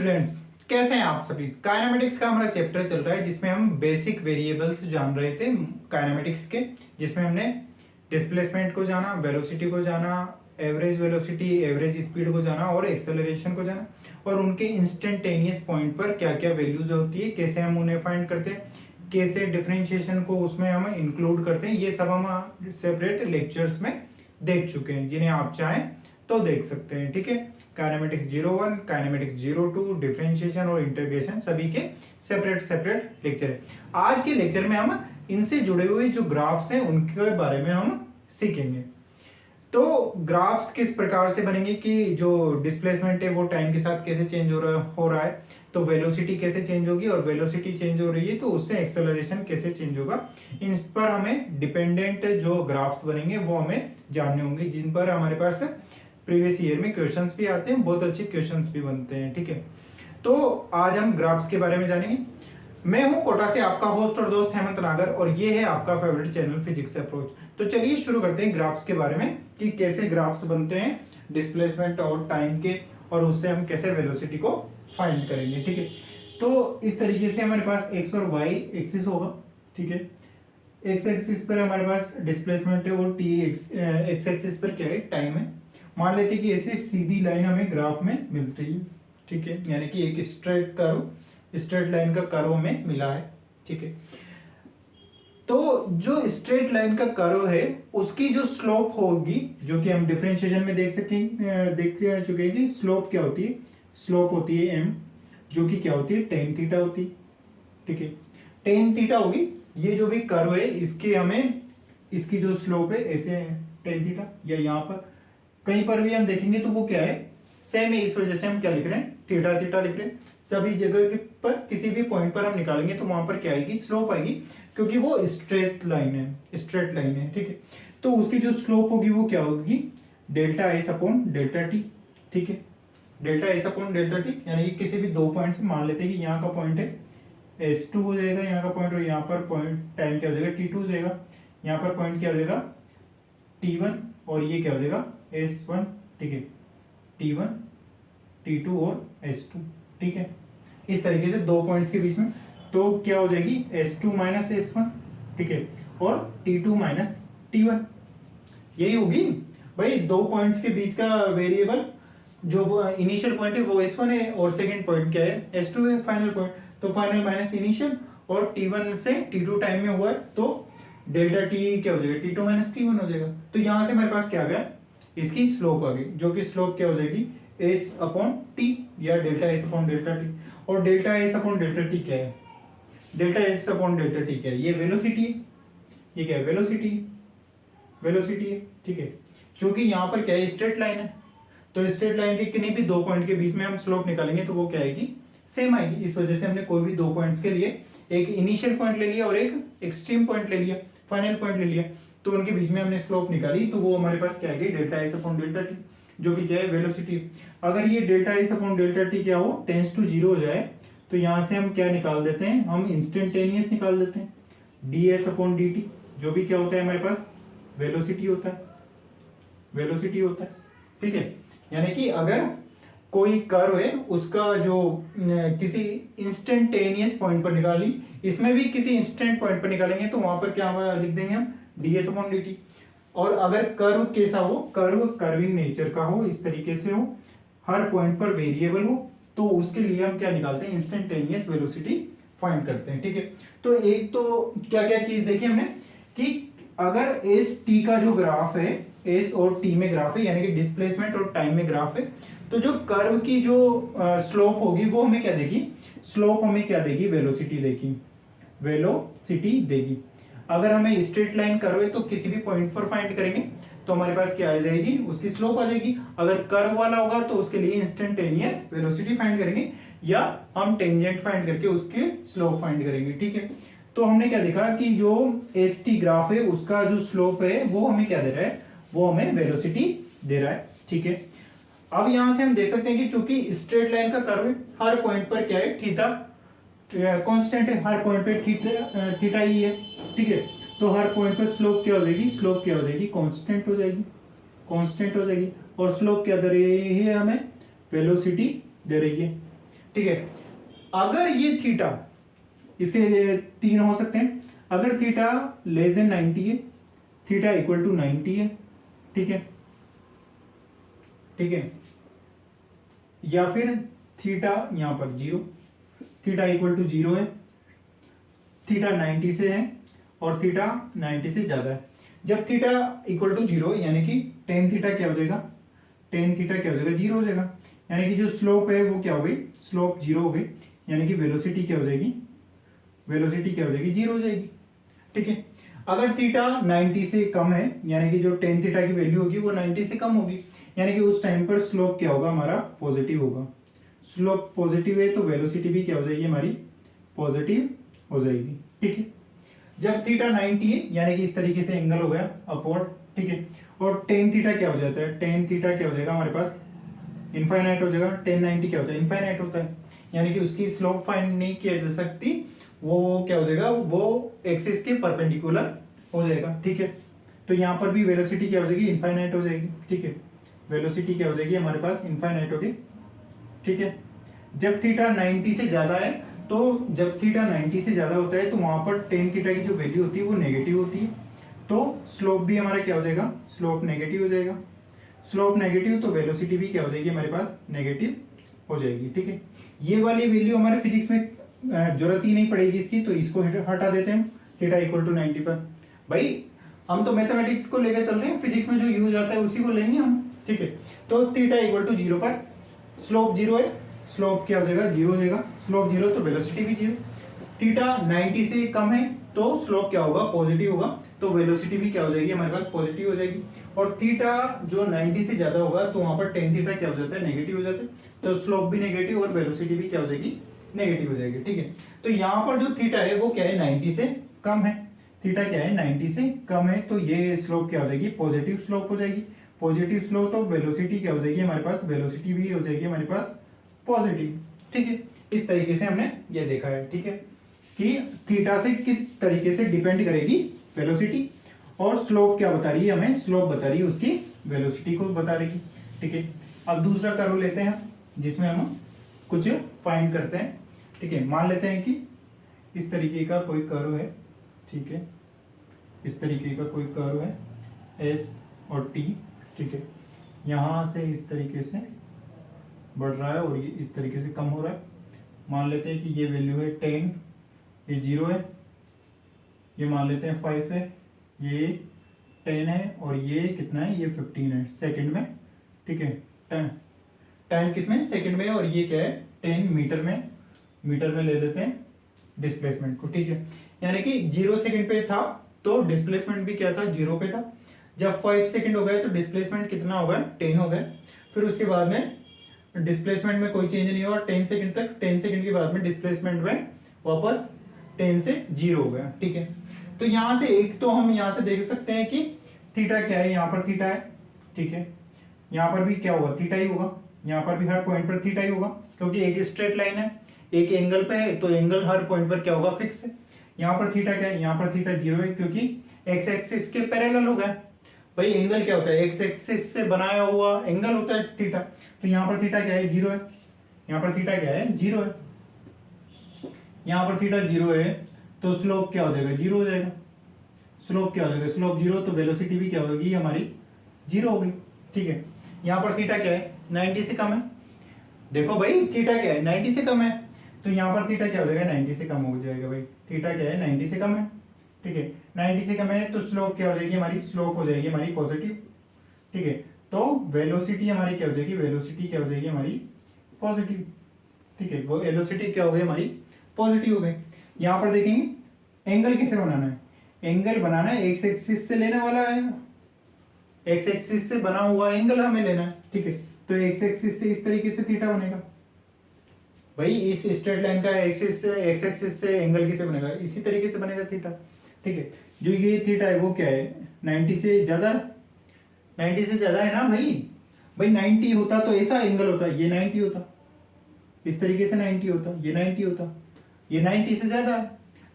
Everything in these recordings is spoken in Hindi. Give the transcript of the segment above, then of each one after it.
स्टूडेंट्स, कैसे हैं आप सभी। काइनेमेटिक्स का हमारा चैप्टर चल रहा है जिसमें हम बेसिक वेरिएबल्स जान रहे थे काइनेमेटिक्स के, जिसमें हमने डिस्प्लेसमेंट को जाना, वेलोसिटी को जाना, एवरेज वेलोसिटी, एवरेज स्पीड को जाना और एक्सेलरेशन को जाना, और उनके इंस्टेंटेनियस पॉइंट पर क्या क्या वैल्यूज होती है, कैसे हम उन्हें फाइंड करते हैं, कैसे डिफरेंशिएशन को उसमें हम इंक्लूड करते हैं। ये सब हम सेपरेट लेक्चर्स में देख चुके हैं, जिन्हें आप चाहें तो देख सकते हैं। ठीक है, काइनेमेटिक्स 01, काइनेमेटिक्स 02, डिफरेंशिएशन और इंटीग्रेशन सभी के सेपरेट सेपरेट लेक्चर है। आज के लेक्चर में हम इनसे जुड़े हुए जो ग्राफ्स हैं उनके बारे में हम सीखेंगे। तो ग्राफ्स किस प्रकार से बनेंगे कि जो डिस्प्लेसमेंट है वो टाइम के साथ कैसे चेंज हो रहा है, तो वेलोसिटी कैसे चेंज होगी, और वेलोसिटी चेंज हो रही है तो उससे एक्सेलरेशन कैसे चेंज होगा। इन पर हमें डिपेंडेंट जो ग्राफ्स बनेंगे वो हमें जानने होंगे, जिन पर हमारे पास प्रीवियस ईयर में क्वेश्चंस भी आते हैं, बहुत अच्छे क्वेश्चंस भी बनते हैं। ठीक है, तो आज हम ग्राफ्स के बारे में जानेंगे। मैं हूं कोटा से आपका होस्ट और दोस्त हेमंत नागर, और ये है आपका फेवरेट चैनल फिजिक्स अप्रोच। तो चलिए शुरू करते हैं ग्राफ्स के बारे में कि कैसे ग्राफ्स बनते हैं डिस्प्लेसमेंट और टाइम के, और उससे हम कैसे वेलोसिटी को फाइंड करेंगे। ठीक है, तो इस तरीके से हमारे पास एक्स और वाई एक्सिस होगा। ठीक है, एक्स एक्सिस पर हमारे पास डिस्प्लेसमेंट है और टी एक्स एक्सिस पर क्या है, टाइम है। मान लेते हैं कि ऐसे सीधी लाइन हमें ग्राफ में मिल रही है। ठीक है, यानी कि एक स्ट्रेट लाइन का कर्व हमें मिला है। ठीक है, तो जो स्ट्रेट लाइन का कर्व है उसकी जो स्लोप होगी, जो कि हम डिफरेंशिएशन में देख चुके हैं कि स्लोप क्या होती है। स्लोप होती है एम, जो कि क्या होती है, टेन थीटा होती है। ठीक है, टेन थीटा होगी। ये जो भी कर्व है इसके हमें इसकी जो स्लोप है ऐसे टेन थीटा, या यहाँ पर कहीं पर भी हम देखेंगे तो वो क्या है, सेम है। इस वजह से हम क्या लिख रहे हैं, थीटा थीटा लिख रहे हैं। सभी जगह के पर किसी भी पॉइंट पर हम निकालेंगे तो वहां पर क्या आएगी, स्लोप आएगी, क्योंकि वो स्ट्रेट लाइन है। ठीक है, तो उसकी जो स्लोप होगी वो क्या होगी, delta S upon delta T. ठीक है, delta S upon delta T, यानी कि किसी भी दो पॉइंट से मान लेते हैं कि यहाँ का पॉइंट है S2 हो जाएगा यहाँ का पॉइंट, और यहाँ पर पॉइंट टाइम क्या हो जाएगा, T2 हो जाएगा। यहाँ पर पॉइंट क्या हो जाएगा, T1, और ये क्या हो जाएगा, S1। ठीक है, T1, T2 और S2। ठीक है, इस तरीके से दो पॉइंट्स के बीच में तो क्या हो जाएगी, S2 माइनस S1। ठीक है, और T2 माइनस T1, यही होगी भाई। दो पॉइंट्स के बीच का वेरिएबल जो इनिशियल पॉइंट है वो S1 है, और सेकंड पॉइंट क्या है, S2 है, फाइनल पॉइंट। तो फाइनल माइनस इनिशियल, और T1 से T2 टाइम में हुआ है तो डेल्टा टी क्या हो जाएगा, T2 माइनस T1 हो जाएगा। तो यहां से हमारे पास क्या आ गया, इसकी स्लोप आ गई, जो कि स्लोप क्या हो जाएगी, एस अपॉन टी, या delta S upon delta T. और delta S upon delta T क्या है, delta S upon delta T क्या है, ये वेलोसिटी है। ये क्या है, वेलोसिटी है। ठीक है, क्योंकि यहाँ पर क्या है, स्ट्रेट लाइन है, तो स्ट्रेट लाइन के किन्हीं भी दो पॉइंट के बीच में हम स्लोप निकालेंगे तो वो क्या आएगी, सेम आएगी। इस वजह से हमने कोई भी दो पॉइंट्स के लिए एक इनिशियल पॉइंट ले लिया और एक एक्सट्रीम पॉइंट ले लिया, फाइनल पॉइंट ले लिया, तो उनके बीच में हमने स्लोप निकाली, तो वो हमारे पास क्या आ गई, delta S upon delta T, जो कि क्या है, वेलोसिटी। अगर ये delta S upon delta T क्या हो, टेंस टू जीरो हो जाए, तो यहां से हम क्या निकाल देते हैं, हम इंस्टेंटेनियस निकाल देते हैं, D S upon d T, जो भी क्या होता है हमारे पास, वेलोसिटी होता है। ठीक है, यानी कि अगर कोई कर्व है उसका जो किसी इंस्टेंटेनियस पॉइंट पर निकाली, इसमें भी किसी इंस्टेंट पॉइंट पर निकालेंगे तो वहां पर क्या लिख देंगे हम, D S upon d T. और अगर कर्व कैसा हो, कर्विंग नेचर का हो, इस तरीके से हो, हर पॉइंट पर वेरिएबल हो, तो उसके लिए हम क्या निकालते हैं, इंस्टेंटेनियस वेलोसिटी फाइंड करते हैं। ठीक है, तो एक तो क्या क्या चीज देखी हमने कि अगर एस टी का जो ग्राफ है, एस और टी में ग्राफ है, यानी कि डिस्प्लेसमेंट और टाइम में ग्राफ है, तो जो कर्व की जो स्लोप होगी वो हमें क्या देगी, स्लोप हमें क्या देगी, वेलोसिटी देगी। अगर हमें स्ट्रेट लाइन कर्व है तो किसी भी पॉइंट पर फाइंड करेंगे तो हमारे पास क्या आ जाएगी, उसकी स्लोप आ जाएगी। अगर कर्व वाला होगा तो उसके लिए इंस्टेंटेनियस वेलोसिटी फाइंड करेंगे, या हम टेंजेंट फाइंड करके उसके स्लोप फाइंड करेंगे। ठीक है, तो हमने क्या देखा कि जो एस टी ग्राफ है उसका जो स्लोप है वो हमें क्या दे रहा है, वो हमें वेलोसिटी दे रहा है। ठीक है, अब यहां से हम देख सकते हैं कि चूंकि स्ट्रेट लाइन का कर्व है, हर पॉइंट पर क्या है, थीटा कांस्टेंट है, हर पॉइंट पे थीटा ही है। ठीक है, तो हर पॉइंट पर स्लोप क्या हो जाएगी, कांस्टेंट हो जाएगी। और स्लोप क्या दे रही है हमें, वेलोसिटी दे रही है। ठीक है। अगर ये थीटा, इसके तीन हो सकते हैं, अगर थीटा लेस देन 90 है, थीटा इक्वल टू 90 है, ठीक है, ठीक है, या फिर थीटा यहां पर zero, theta equal to zero है, थीटा 90 से है और थीटा 90 से ज्यादा है। जब थीटा इक्वल टू जीरो यानी कि टेन थीटा क्या हो जाएगा, टेन थीटा क्या हो जाएगा, जीरो हो जाएगा, यानी कि जो स्लोप है वो क्या हो गई, स्लोप जीरो हो गई, यानी कि वेलोसिटी क्या हो जाएगी, वेलोसिटी क्या हो जाएगी, जीरो हो जाएगी, ठीक है। अगर थीटा 90 से कम है यानी कि जो टेन थीटा की वैल्यू होगी वो 90 से कम होगी, यानी कि उस टाइम पर स्लोप क्या होगा, हमारा पॉजिटिव होगा। स्लोप पॉजिटिव है तो वेलोसिटी भी क्या हो जाएगी, हमारी पॉजिटिव हो जाएगी, ठीक है। जब थीटा 90 है यानी कि इस तरीके से एंगल हो गया अपवर्ड, ठीक है, और टेन थीटा क्या हो जाता है, टेन थीटा क्या हो जाएगा हमारे पास, इनफाइनाइट हो जाएगा। टेन 90 क्या होता है, इनफाइनाइट होता है, यानी कि उसकी स्लोप फाइंड नहीं किया जा सकती, वो क्या हो जाएगा, वो एक्सिस के परपेंडिकुलर हो जाएगा, ठीक है। तो यहाँ पर भी वेलोसिटी क्या हो जाएगी, इनफाइनाइट हो जाएगी, ठीक है, वेलोसिटी क्या हो जाएगी हमारे पास, इनफाइनाइट होगी, ठीक है। जब थीटा 90 से ज्यादा है, तो जब थीटा 90 से ज्यादा होता है तो वहां पर टेन थीटा की जो वैल्यू होती है वो नेगेटिव होती है, तो स्लोप भी हमारा क्या हो जाएगा, स्लोप नेगेटिव हो जाएगा। स्लोप नेगेटिव तो वेलोसिटी भी क्या हो जाएगी हमारे पास, नेगेटिव हो जाएगी, ठीक है। ये वाली वैल्यू हमारे फिजिक्स में जरूरत ही नहीं पड़ेगी इसकी, तो इसको हटा देते हैं थीटा इक्वल टू 90 पर। भाई हम तो मैथमेटिक्स को लेकर चल रहे हैं, फिजिक्स में जो यूज आता है उसी को लेंगे हम, ठीक है। तो थीटा इक्वल टू जीरो पर स्लोप जीरो है, स्लोप क्या हो जाएगा, जीरो हो जाएगा, स्लोप जीरो तो वेलोसिटी भी जीरो। थीटा 90 से कम है तो स्लोप क्या होगा, पॉजिटिव होगा, तो वेलोसिटी भी क्या हो जाएगी हमारे पास, पॉजिटिव हो जाएगी। और थीटा जो 90 से ज्यादा होगा तो वहां पर टेन थीटा क्या हो जाता है, नेगेटिव हो जाता है, तो स्लोप भी नेगेटिव और वेलोसिटी भी क्या हो जाएगी, नेगेटिव हो जाएगी, ठीक है। तो यहाँ पर जो थीटा है वो क्या है, 90 से कम है, थीटा क्या है 90 से कम है, तो ये स्लोप क्या हो जाएगी, पॉजिटिव स्लोप हो जाएगी। पॉजिटिव स्लोप तो वेलोसिटी क्या हो जाएगी हमारे पास, वेलोसिटी भी हो जाएगी हमारे पास पॉजिटिव, ठीक है। इस तरीके से हमने ये देखा है, ठीक है, कि थीटा से किस तरीके से डिपेंड करेगी वेलोसिटी, और स्लोप क्या बता रही है हमें, स्लोप बता रही है उसकी वेलोसिटी को बता रही है, ठीक है। अब दूसरा कर्व लेते हैं जिसमें हम कुछ फाइंड करते हैं, ठीक है। मान लेते हैं कि इस तरीके का कोई कर्व है, ठीक है, इस तरीके का कोई कर्व है एस और टी, ठीक है, यहां से इस तरीके से बढ़ रहा है और ये इस तरीके से कम हो रहा है। मान लेते हैं कि ये वैल्यू है 10, ये 0 है, ये मान लेते हैं 5 है, ये 10 है और ये कितना है, ये 15 है सेकंड में, ठीक है। टाइम किस में, सेकंड में, और ये क्या है 10 मीटर में, मीटर में ले लेते हैं डिस्प्लेसमेंट को, ठीक है। यानी कि 0 सेकंड पे था तो डिस्प्लेसमेंट भी क्या था, 0 पे था। जब 5 सेकंड हो गए तो डिस्प्लेसमेंट कितना हो गया, 10 हो गए। फिर उसके बाद में डिस्प्लेसमेंट में कोई चेंज नहीं हुआ 10 सेकंड तक, 10 सेकंड के बाद में डिस्प्लेसमेंट में वापस 10 से 0 हो गया, ठीक है। तो यहां से एक तो हम यहां से देख सकते हैं कि थीटा क्या है, यहाँ पर थीटा है, ठीक है, यहाँ पर भी क्या होगा, थीटा ही होगा, यहाँ पर भी हर पॉइंट पर थीटा ही होगा, क्योंकि एक स्ट्रेट लाइन है, एक एंगल पे है, तो एंगल हर पॉइंट पर क्या होगा, फिक्स है। यहाँ पर थीटा क्या है, यहाँ पर थीटा 0 है, क्योंकि एक्स एक्सिस के पैरेलल हो गया। भाई एंगल क्या होता है, एक्स एक्सिस से बनाया हुआ एंगल होता है थीटा, तो यहाँ पर थीटा क्या है, 0 है, यहाँ पर थीटा क्या है, 0 है, यहाँ पर थीटा 0 है, तो स्लोप क्या हो जाएगा, 0 हो जाएगा। स्लोप क्या हो जाएगा, स्लोप 0, तो वेलोसिटी भी क्या होगी हमारी, 0 होगी, ठीक है। यहाँ पर थीटा क्या है, 90 से कम है, देखो भाई थीटा क्या है, 90 से कम है, तो यहाँ पर थीटा क्या हो जाएगा, 90 से कम हो जाएगा। भाई थीटा क्या है, 90 से कम है, ठीक है, 90 से कम है, तो स्लोप क्या हो जाएगी हमारी, स्लोप हो जाएगी हमारी पॉजिटिव, ठीक है। तो वेलोसिटी हमारी क्या हो जाएगी, वेलोसिटी क्या हो जाएगी हमारी पॉजिटिव, ठीक है, वो वेलोसिटी क्या हो गई हमारी पॉजिटिव हो गई। यहाँ पर देखेंगे एंगल किसे बनाना है, एंगल बनाना है एक्स एक्सिस से लेने वाला है, एक्स एक्सिस से बना हुआ एंगल हमें लेना है, ठीक है। तो एक्स एक्सिस से इस तरीके से थीटा बनेगा। भाई इस स्ट्रेट लाइन का एक्सिस से, एक्स एक्सिस से एंगल किसे बनेगा, इसी तरीके से बनेगा थीटा, ठीक है। जो ये थीटा है वो क्या है, 90 से ज्यादा, 90 से ज्यादा है ना भाई। भाई 90 होता तो ऐसा एंगल होता, ये 90 होता, इस तरीके से 90 होता, ये 90 होता, ये 90 से ज्यादा है,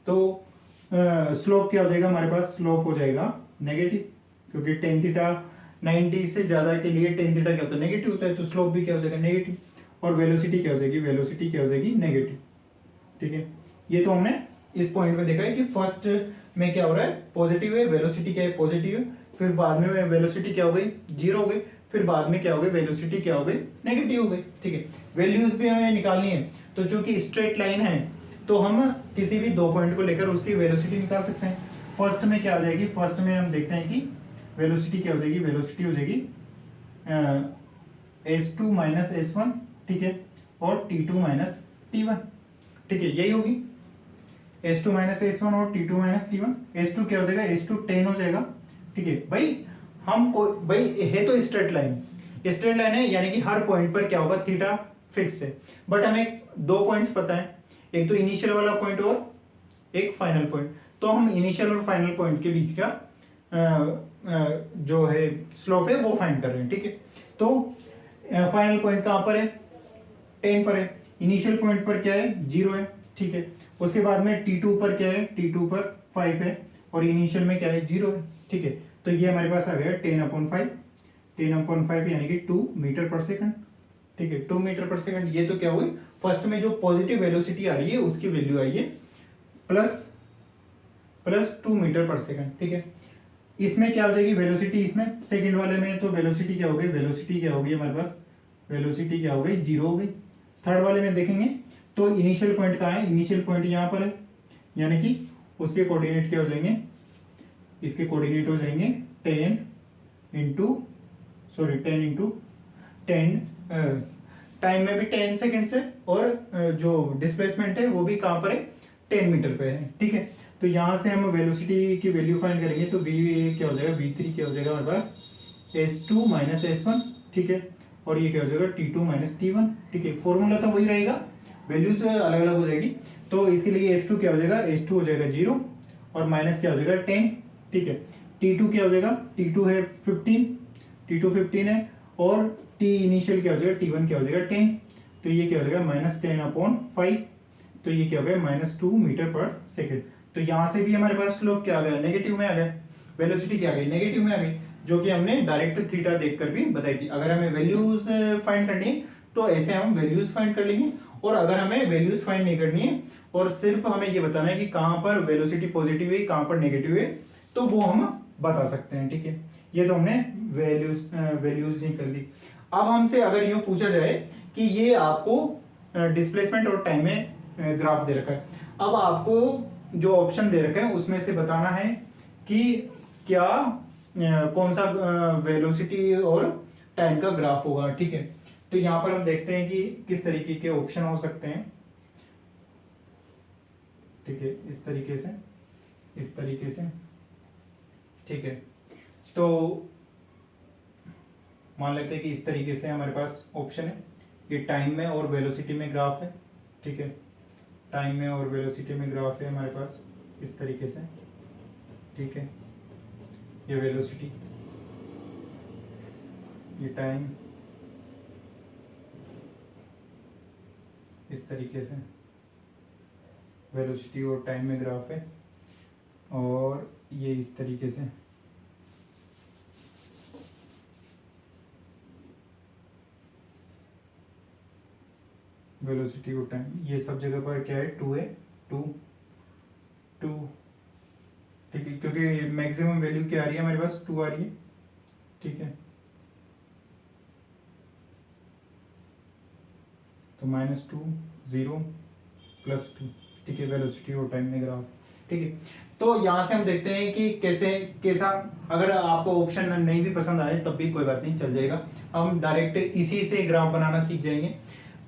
तो स्लोप क्या हो जाएगा हमारे पास, स्लोप हो जाएगा नेगेटिव, क्योंकि टेन थीटा 90 से ज्यादा के लिए टेन थीटा क्या होता है, नेगेटिव होता है, तो स्लोप भी क्या हो जाएगा नेगेटिव। और वेलोसिटी क्या हो जाएगी, वेलोसिटी क्या हो जाएगी, नेगेटिव। ठीक है, ये तो हमने इस पॉइंट में देखा है कि फर्स्ट में क्या हो रहा है, पॉजिटिव है, वेलोसिटी क्या है, पॉजिटिव है, फिर बाद में वेलोसिटी क्या हो गई, जीरो हो गई, फिर बाद में क्या हो गई, वेलोसिटी क्या हो गई, नेगेटिव हो गई। ठीक है, वैल्यूज भी हमें निकालनी है, तो चूंकि स्ट्रेट लाइन है तो हम किसी भी दो पॉइंट को लेकर उसकी वेलोसिटी निकाल सकते हैं। फर्स्ट में क्या हो जाएगी, फर्स्ट में हम देखते हैं कि वेलोसिटी क्या हो जाएगी, वेलोसिटी हो जाएगी s2 माइनस s1, ठीक है, और t2 माइनस t1। ठीक है, यही होगी s2 माइनस s1 और t2 माइनस t1। s2 क्या हो जाएगा, s2 10 हो जाएगा। ठीक है भाई, हमको भाई है तो स्ट्रेट लाइन, स्ट्रेट लाइन है यानी कि हर पॉइंट पर क्या होगा, थीटा फिक्स है। बट हमें दो पॉइंट्स पता है, एक तो इनिशियल वाला पॉइंट और एक फाइनल पॉइंट। तो हम इनिशियल और फाइनल पॉइंट के बीच का जो है स्लोप है वो फाइंड कर रहे हैं। ठीक है, तो फाइनल पॉइंट कहां पर है, 10 पर है, इनिशियल पॉइंट पर क्या है, 0 है। ठीक है, उसके बाद में t2 पर क्या है, t2 पर 5 है, और इनिशियल में क्या है, 0 है। ठीक है, तो ये हमारे पास आ गया 10/5, 10/5 यानी कि 2 मीटर पर सेकंड। ठीक है, 2 मीटर पर सेकंड। ये तो क्या हुई, फर्स्ट में जो पॉजिटिव वेलोसिटी आ रही है उसकी वैल्यू आई है प्लस 2 मीटर पर सेकंड। ठीक है, इसमें क्या हो जाएगी वेलोसिटी, इसमें सेकंड वाले में तो वेलोसिटी क्या हो गई, वेलोसिटी क्या हो गई हमारे पास, वेलोसिटी क्या हो गई, 0 हो गई। थर्ड वाले में देखेंगे तो इनिशियल पॉइंट कहाँ है, इनिशियल पॉइंट यहाँ पर है, यानी कि उसके कोऑर्डिनेट क्या हो जाएंगे, इसके कोऑर्डिनेट हो जाएंगे 10 इंटू 10, टाइम में भी 10 सेकेंड से, और जो डिस्प्लेसमेंट है वो भी कहाँ पर है, 10 मीटर पे है। ठीक है, तो यहाँ से हम वेलोसिटी की वैल्यू फाइंड करेंगे, तो v क्या हो जाएगा, v3 क्या हो जाएगा हमारे पास, s2 माइनस s1। ठीक है, और ये क्या हो जाएगा, t2 माइनस t1। ठीक है, फॉर्मूला तो वही रहेगा, वैल्यूज अलग अलग हो जाएगी। तो इसके लिए s2 क्या हो जाएगा, s2 हो जाएगा 0, और माइनस क्या हो जाएगा 10। ठीक है, t2 क्या हो जाएगा, t2 है 15, t2 15 है, और t इनिशियल क्या हो जाएगा, t1 क्या हो जाएगा 10। तो ये क्या हो जाएगा -10/5, तो ये क्या हो गया -2 मीटर पर सेकेंड। तो यहां से भी हमारे पास स्लोप क्या आ गया, नेगेटिव में आ गया, वेलोसिटी क्या आ गई, नेगेटिव में आ गई, जो कि हमने डायरेक्ट थीटा देखकर भी बताई थी। अगर हमें वैल्यूज फाइंड करनी है तो ऐसे हम वैल्यूज फाइंड कर लेंगे, और अगर हमें वैल्यूज फाइंड नहीं करनी है और सिर्फ हमें ये बताना है कि कहां पर वेलोसिटी पॉजिटिव है, कहां पर नेगेटिव है, तो वो हम बता सकते हैं। ठीक है, ये तो हमने वैल्यूज नहीं कर दी। अब हमसे अगर यूं पूछा जाए कि ये आपको डिस्प्लेसमेंट और टाइम में ग्राफ दे रखा है, अब आपको जो ऑप्शन दे रखे हैं उसमें से बताना है कि क्या कौन सा वेलोसिटी और टाइम का ग्राफ होगा। ठीक है, तो यहां पर हम देखते हैं कि किस तरीके के ऑप्शन हो सकते हैं। ठीक है, इस तरीके से, इस तरीके से। ठीक है, तो मान लेते हैं कि इस तरीके से हमारे पास ऑप्शन है, ये टाइम में और वेलोसिटी में ग्राफ है। ठीक है, टाइम में और वेलोसिटी में ग्राफ है हमारे पास इस तरीके से। ठीक है, ये वेलोसिटी, ये टाइम, इस तरीके से वेलोसिटी और टाइम में ग्राफ है, और ये इस तरीके से। वेलोसिटी और टाइम, ये सब जगह पर क्या है, 2 है, 2 2। ठीक है, क्योंकि मैक्सिमम वैल्यू क्या आ रही है हमारे पास, 2 आ रही है। ठीक है, तो -2 0 +2। ठीक है, वेलोसिटी और टाइम में ग्राफ। ठीक है, तो यहां से हम देखते हैं कि कैसा, अगर आपको ऑप्शन नहीं भी पसंद आए तब भी कोई बात नहीं, चल जाएगा। हम डायरेक्ट इसी से ग्राफ बनाना सीख जाएंगे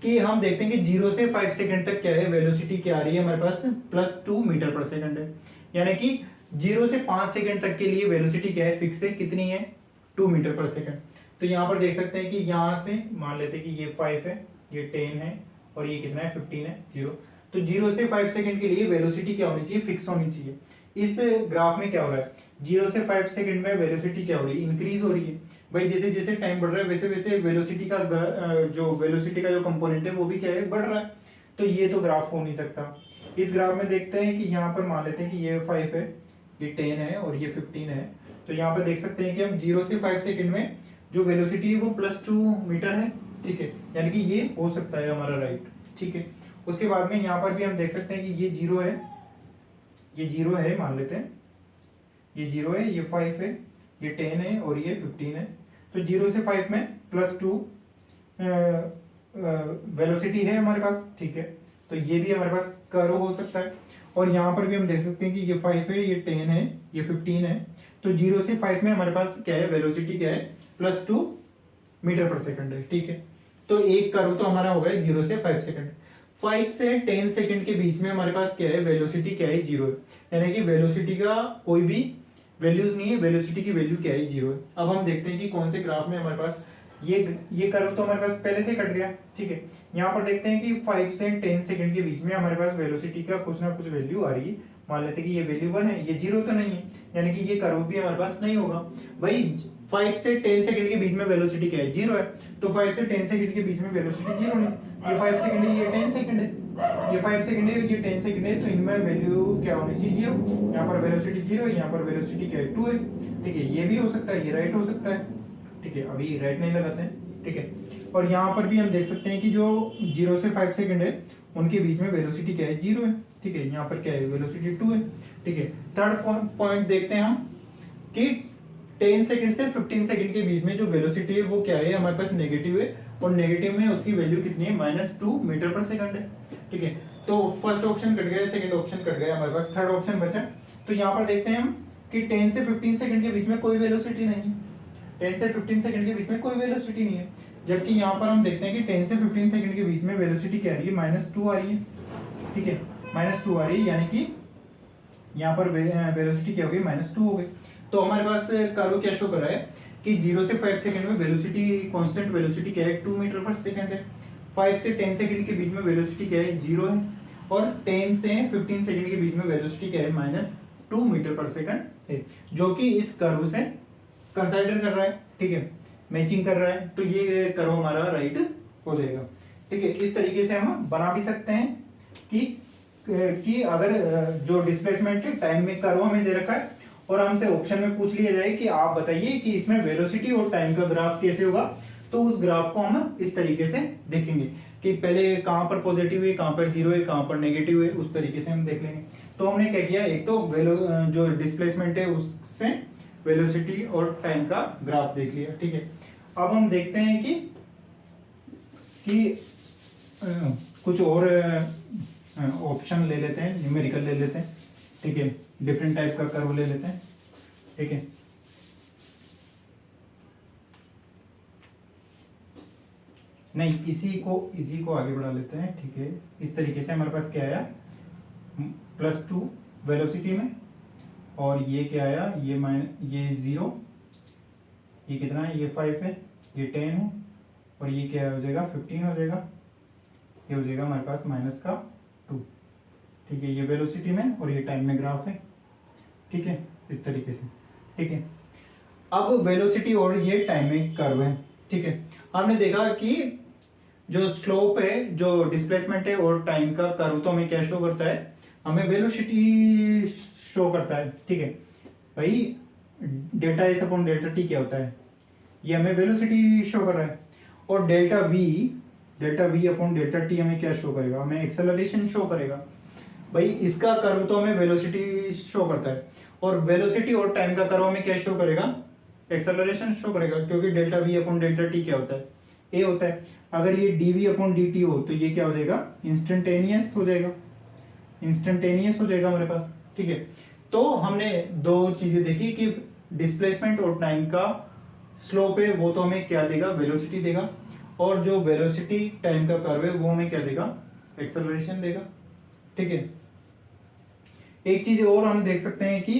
कि हम देखते हैं कि 0 से 5 सेकंड तक क्या है, वेलोसिटी क्या आ रही है हमारे पास, +2 मीटर पर सेकंड है, यानी कि 0 से 5 सेकंड तक के लिए वेलोसिटी क्या है, फिक्स है, कितनी है, 2 मीटर पर सेकंड। तो यहाँ पर देख सकते हैं कि यहाँ से मान लेते हैं कि ये 5 है, ये 10 है, और ये कितना है, 15 है, 0। तो 0 से 5 सेकंड के लिए वेलोसिटी क्या होनी चाहिए, फिक्स होनी चाहिए। इस ग्राफ में क्या हो रहा है, 0 से 5 सेकंड में वेलोसिटी क्या हो रही है, इंक्रीज हो रही है। भाई जैसे जैसे टाइम बढ़ रहा है वैसे वैसे वेलोसिटी का जो कंपोनेंट है वो भी क्या है, बढ़ रहा है। तो ये तो ग्राफ हो नहीं सकता। इस ग्राफ में देखते हैं कि यहाँ पर मान लेते हैं कि ये 5 है, ये 10 है, और ये 15 है। तो यहाँ पर देख सकते हैं कि हम 0 से 5 सेकंड में जो वेलोसिटी है वो +2 मीटर है, ठीक है, यानी कि ये हो सकता है हमारा राइट। ठीक है, उसके बाद में यहाँ पर भी हम देख सकते हैं कि ये 0 है, ये 0 है मान लेते हैं, ये 0 है, ये 5 है, ये 10 है और ये 15 है। तो 0 से 5 में +2 वेलोसिटी है हमारे पास। ठीक है, तो ये भी हमारे पास कर्व हो सकता है। और यहाँ पर भी हम देख सकते हैं कि ये 5 है, ये 10 है, ये 15 है। तो 0 से 5 में हमारे पास क्या है, वेलोसिटी क्या है, +2 मीटर पर सेकंड है। ठीक है, तो एक कर्व तो हमारा हो गया 0 से 5 सेकंड। 5 से 10 सेकंड के बीच में हमारे पास क्या है, वेलोसिटी क्या है, 0 है। यानी कि वेलोसिटी का कोई भी वैल्यूज नहीं है, वेलोसिटी की वैल्यू क्या है, 0 है। अब हम देखते हैं कि कौन से ग्राफ में हमारे पास ये कर्व तो हमारे पास पहले से कट गया। ठीक है, यहाँ पर देखते हैं कि 5 से 10 सेकंड के बीच में हमारे पास वेलोसिटी का कुछ ना कुछ वैल्यू आ रही है। मान लेते हैं कि ये वैल्यू 1 है, ये 0 तो नहीं है, यानी कि ये कर्व भी हमारे पास नहीं होगा भाई। 5 से 10 सेकंड के बीच में वेलोसिटी क्या है, 0 है। तो 5 से 10 सेकंड के बीच में वेलोसिटी 0 नहीं, ये 5 सेकंड है, ये 10 सेकंड है, ये 5 सेकंड है, ये 10 सेकंड है, तो इनमें वैल्यू क्या होनी चाहिए, 0। यहाँ पर वेलोसिटी 0 है, यहाँ पर वेलोसिटी क्या है, 2 है। ठीक है, ये भी हो सकता है, ये राइट हो सकता है। ठीक है, अभी राइट नहीं लगाते हैं। ठीक है, और यहाँ पर भी हम देख सकते हैं कि जो 0 से 5 सेकंड है उनके बीच में वेलोसिटी क्या है, 0 है। ठीक है, यहाँ पर क्या है, वेलोसिटी 2 है। ठीक है, थर्ड पॉइंट देखते हैं हम कि 10 सेकंड से 15 सेकंड के बीच में जो वेलोसिटी है वो क्या है, हमारे पास नेगेटिव है, और नेगेटिव में उसकी वैल्यू कितनी है, -2 मीटर पर सेकंड है। ठीक है, तो फर्स्ट ऑप्शन कट गया, सेकंड ऑप्शन कट गया, हमारे पास थर्ड ऑप्शन बचा। तो यहाँ पर देखते हैं हम कि 10 से 15 सेकंड के बीच में कोई वेलोसिटी नहीं है, 10 से 15 सेकंड के बीच में कोई वेलोसिटी नहीं है। जबकि यहाँ पर हम देखते हैं कि 10 से 15 सेकंड के बीच में वेलोसिटी क्या आ रही है, -2 आ रही है। ठीक है, -2 आ रही है, यानी कि यहाँ पर वेलोसिटी क्या हो गई, -2 हो गई। तो हमारे पास कर्व क्या शो कर रहा है कि 0 से 5 सेकंड में वेलोसिटी, कांस्टेंट वेलोसिटी क्या है, 2 मीटर पर सेकंड है। 5 से 10 सेकंड के बीच में वेलोसिटी क्या है, 0 है। और 10 से 15 सेकंड के बीच में वेलोसिटी क्या है, -2 मीटर पर सेकंड है, जो कि इस कर्व से कंसिडर कर रहा है। ठीक है, मैचिंग कर रहा है, तो ये कर्व हमारा राइट हो जाएगा। ठीक है, इस तरीके से हम बना भी सकते हैं कि अगर जो डिस्प्लेसमेंट है टाइम में कर्व हमें दे रखा है और हमसे ऑप्शन में पूछ लिया जाए कि आप बताइए कि इसमें वेलोसिटी और टाइम का ग्राफ कैसे होगा, तो उस ग्राफ को हम इस तरीके से देखेंगे कि पहले कहां पर पॉजिटिव है, कहां पर 0 है, कहां पर नेगेटिव है, उस तरीके से हम देख लेंगे। तो हमने क्या किया, एक तो जो डिस्प्लेसमेंट है उससे वेलोसिटी और टाइम का ग्राफ देख लिया। ठीक है, अब हम देखते हैं कि कुछ और ऑप्शन ले लेते हैं, न्यूमेरिकल ले लेते हैं। ठीक है, डिफरेंट टाइप का कर्व ले लेते हैं। ठीक है, नहीं इसी को आगे बढ़ा लेते हैं। ठीक है, इस तरीके से हमारे पास क्या आया, +2 वेलोसिटी में, और ये क्या आया, ये 0, ये कितना है, ये 5 है, ये 10 है, और ये क्या हो जाएगा, 15 हो जाएगा, ये हो जाएगा हमारे पास -2। ठीक है, ये वेलोसिटी में और ये टाइम में ग्राफ है। ठीक है, इस तरीके से। ठीक है, अब वेलोसिटी और ये टाइम में कर्व है। ठीक है, हमने देखा कि जो स्लोप है, जो डिस्प्लेसमेंट है और टाइम का कर्व, तो हमें क्या शो करता है, हमें वेलोसिटी शो करता है। ठीक है भाई, delta S upon delta T क्या होता है, ये हमें वेलोसिटी शो कर रहा है। और delta v upon delta T हमें क्या शो करेगा, हमें एक्सेलरेशन शो करेगा। भाई इसका कर्व तो हमें वेलोसिटी शो करता है, और वेलोसिटी और टाइम का कर्व हमें क्या शो करेगा, एक्सेलरेशन शो करेगा, क्योंकि delta v upon delta T क्या होता है, ए होता है। अगर ये d v upon d t हो तो ये क्या हो जाएगा, इंस्टेंटेनियस हो जाएगा, इंस्टेंटेनियस हो जाएगा हमारे पास। ठीक है, तो हमने दो चीजें देखी कि डिस्प्लेसमेंट और टाइम का स्लोप है वो तो हमें क्या देगा, वेलोसिटी देगा, और जो वेलोसिटी टाइम का कर्व है वो हमें क्या देगा, एक्सेलरेशन देगा। ठीक है, एक चीज और हम देख सकते हैं कि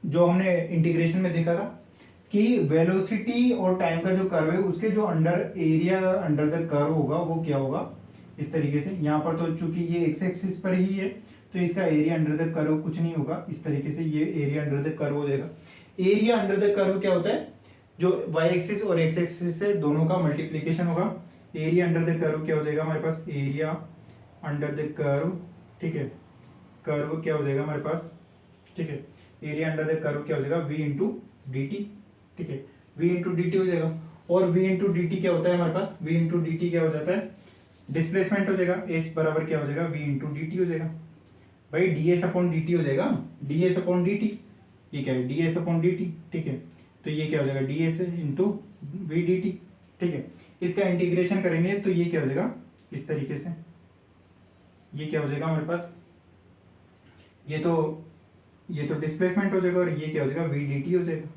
जो हमने इंटीग्रेशन में देखा था कि वेलोसिटी और टाइम का जो कर्व है उसके जो एरिया अंडर द कर्व होगा वो क्या होगा, इस तरीके से। यहाँ पर तो चूंकि ये एक्स एक्सिस पर ही है तो इसका एरिया अंडर द कर्व कुछ नहीं होगा, इस तरीके से ये एरिया अंडर द कर्व हो जाएगा। एरिया अंडर द कर्व क्या होता है, जो वाई एक्सिस और एक्स एक्सिस से दोनों का मल्टीप्लीकेशन होगा। एरिया अंडर द कर्व क्या हो जाएगा हमारे पास, एरिया अंडर द कर्व। ठीक है, कर्व क्या हो जाएगा हमारे पास, ठीक है, एरिया अंडर द कर्व क्या हो जाएगा, v इंटू डी टी। ठीक है, v इंटू डी टी हो जाएगा। और v इंटू डी टी क्या होता है हमारे पास, v इंटू डी टी क्या हो जाता है, डिस्प्लेसमेंट हो जाएगा, s बराबर क्या हो जाएगा, v इंटू डी टी हो जाएगा भाई, ds अपॉन डी टी हो जाएगा, ds अपॉन डी टी, ये क्या है ds अपॉन डी टी, ठीक है। तो ये क्या हो जाएगा ds into v d t, ठीक है। इसका इंटीग्रेशन करेंगे तो ये क्या हो जाएगा इस तरीके से, ये क्या हो जाएगा हमारे पास, ये तो डिस्प्लेसमेंट हो जाएगा और ये क्या हो जाएगा वी डी टी हो जाएगा,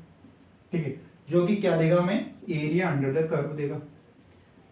ठीक है। जो कि क्या देगा हमें, एरिया अंडर द कर्व देगा,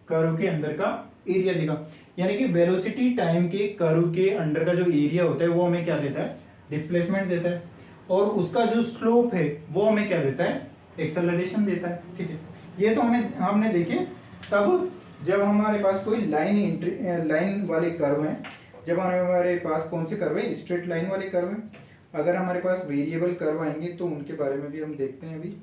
कर्व के अंदर का एरिया देगा, यानी कि वेलोसिटी टाइम के कर्व के अंडर का जो एरिया होता है वो हमें क्या देता है, डिस्प्लेसमेंट देता है, और उसका जो स्लोप है वो हमें क्या देता है, एक्सेलरेशन देता है, ठीक है। ये तो हमने देखे तब जब हमारे पास कोई लाइन वाले कर्व हैं, जब हमारे पास कौन से कर्व है, स्ट्रेट लाइन वाले कर्व है। अगर हमारे पास वेरिएबल कर्व आएंगे तो उनके बारे में भी हम देखते हैं अभी।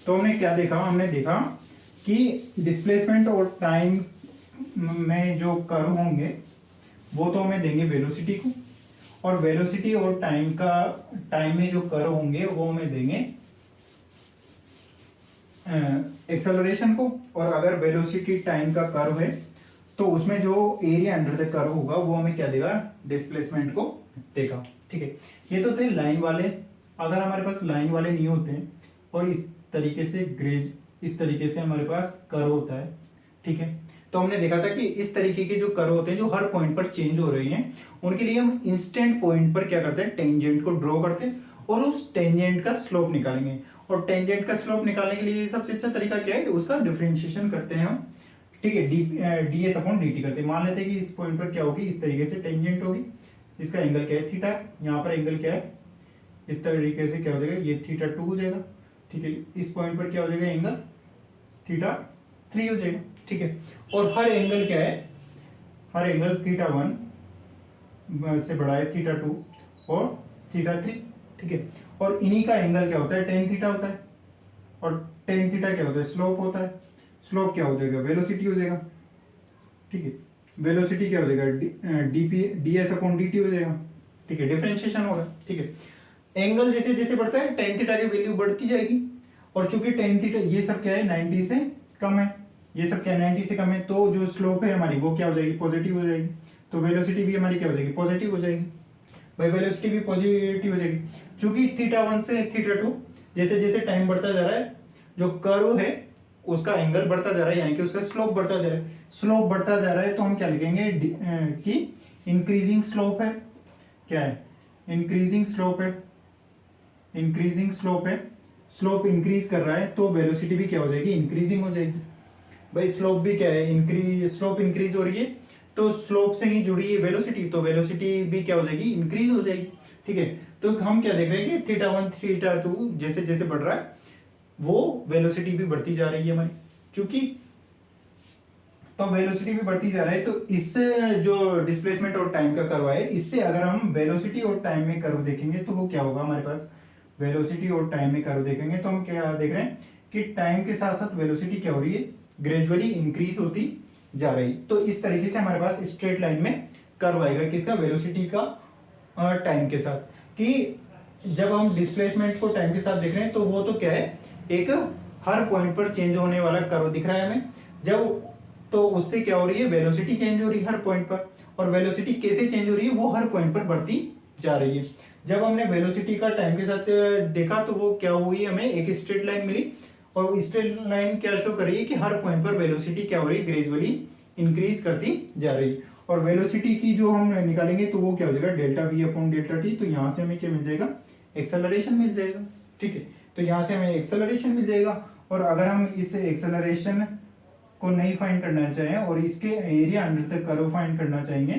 तो हमने क्या देखा, हमने देखा कि डिस्प्लेसमेंट और टाइम में जो कर्व होंगे वो तो हमें देंगे वेलोसिटी को, और वेलोसिटी और टाइम में जो कर्व होंगे वो हमें देंगे एक्सेलरेशन को, और अगर वेलोसिटी टाइम का कर्व है तो उसमें जो एरिया अंडर द कर्व होगा वो हमें क्या देगा, डिस्प्लेसमेंट को देगा, ठीक है। ये तो थे लाइन वाले। अगर हमारे पास लाइन वाले नहीं होते हैं और इस तरीके से हमारे पास कर्व होता है, ठीक है, तो हमने देखा था कि इस तरीके के जो कर्व होते हैं जो हर पॉइंट पर चेंज हो रही हैं, उनके लिए हम इंस्टेंट पॉइंट पर क्या करते हैं, टेंजेंट को ड्रॉ करते हैं और उस टेंजेंट का स्लोप निकालेंगे। और टेंजेंट का स्लोप निकालने के लिए सबसे अच्छा तरीका क्या है, उसका डिफरेंशिएशन करते हैं हम, ठीक है, ds अपॉन dt करते हैं। मान लेते हैं कि इस पॉइंट पर क्या होगी, इस तरीके से टेंजेंट होगी, इसका एंगल क्या है, थीटा, यहाँ पर एंगल क्या है, इस तरीके से क्या हो जाएगा, ये θ2 हो जाएगा, ठीक है। इस पॉइंट पर क्या हो जाएगा, एंगल θ3 हो जाएगा, ठीक है। और हर एंगल क्या है, हर एंगल θ1 से बड़ा है, θ2 और θ3, ठीक है। और इन्हीं का एंगल क्या होता है, tan थीटा होता है, और tan थीटा क्या होता है, स्लोप होता है। स्लोप क्या हो जाएगा, वेलोसिटी हो जाएगा, ठीक है। वेलोसिटी क्या हो जाएगा, ds अपॉन dt हो जाएगा, ठीक है, डिफरेंशिएशन होगा, ठीक है। एंगल जैसे जैसे बढ़ता है tan थीटा की वैल्यू बढ़ती जाएगी, और चूंकि tan थीटा ये सब क्या है 90 से कम है, ये सब क्या है 90 से कम है, तो जो स्लोप है हमारी वो क्या हो जाएगी, पॉजिटिव हो जाएगी। तो वेलोसिटी भी हमारी क्या हो जाएगी, पॉजिटिव हो जाएगी भाई, वेलोसिटी भी पॉजिटिव हो जाएगी। चूंकि θ1 से θ2 जैसे जैसे टाइम बढ़ता जा रहा है, जो कर्व है उसका एंगल बढ़ता जा रहा है, यानी कि उसका स्लोप बढ़ता जा रहा है। स्लोप बढ़ता जा रहा है तो हम क्या लिखेंगे कि इंक्रीजिंग स्लोप है, क्या है, इंक्रीजिंग स्लोप है, इंक्रीजिंग स्लोप है, स्लोप इंक्रीज कर रहा है तो वेलोसिटी भी क्या हो जाएगी, इंक्रीजिंग हो जाएगी भाई। स्लोप भी क्या है, स्लोप इंक्रीज हो रही है तो स्लोप से ही जुड़ी है वेलोसिटी, तो वेलोसिटी भी क्या हो जाएगी, इंक्रीज हो जाएगी, ठीक है। तो हम क्या देख रहे हैं कि θ1 θ2 जैसे जैसे बढ़ रहा है वो वेलोसिटी भी बढ़ती जा रही है हमारी, चूंकि तो वेलोसिटी भी बढ़ती जा रहा है, तो इससे जो डिस्प्लेसमेंट और टाइम का कर्व है, इससे अगर हम वेलोसिटी और टाइम में कर्व देखेंगे तो वो क्या होगा हमारे पास, वेलोसिटी और टाइम में कर्व देखेंगे तो हम क्या देख रहे हैं कि टाइम के साथ साथ वेलोसिटी क्या हो रही है, ग्रेजुअली इंक्रीज होती जा रही। तो इस तरीके से हमारे पास स्ट्रेट लाइन में कर्व आएगा, किसका, वेलोसिटी का टाइम के साथ। कि जब हम डिस्प्लेसमेंट को टाइम के साथ देख रहे हैं तो वो तो क्या है, एक हर पॉइंट पर चेंज होने वाला कर्व दिख रहा है हमें, जब तो उससे क्या हो रही है, वेलोसिटी चेंज हो रही है हर पॉइंट पर, और वेलोसिटी कैसे चेंज हो रही है, वो हर पॉइंट पर बढ़ती जा रही है। जब हमने वेलोसिटी का टाइम के साथ देखा तो वो क्या हुई, हमें एक स्ट्रेट लाइन मिली, और स्ट्रेट लाइन क्या शो कर रही है कि हर पॉइंट पर वेलोसिटी क्या हो रही है, ग्रेजुअली इंक्रीज करती जा रही है। और वेलोसिटी की जो हम निकालेंगे तो वो क्या हो जाएगा, delta v upon delta T, तो यहाँ से हमें क्या मिल जाएगा, एक्सेलरेशन मिल जाएगा, ठीक है। तो यहाँ से हमें एक्सेलरेशन मिल जाएगा, और अगर हम इस एक्सेलरेशन को नहीं फाइंड करना चाहें और इसके area under the curve find करना चाहेंगे,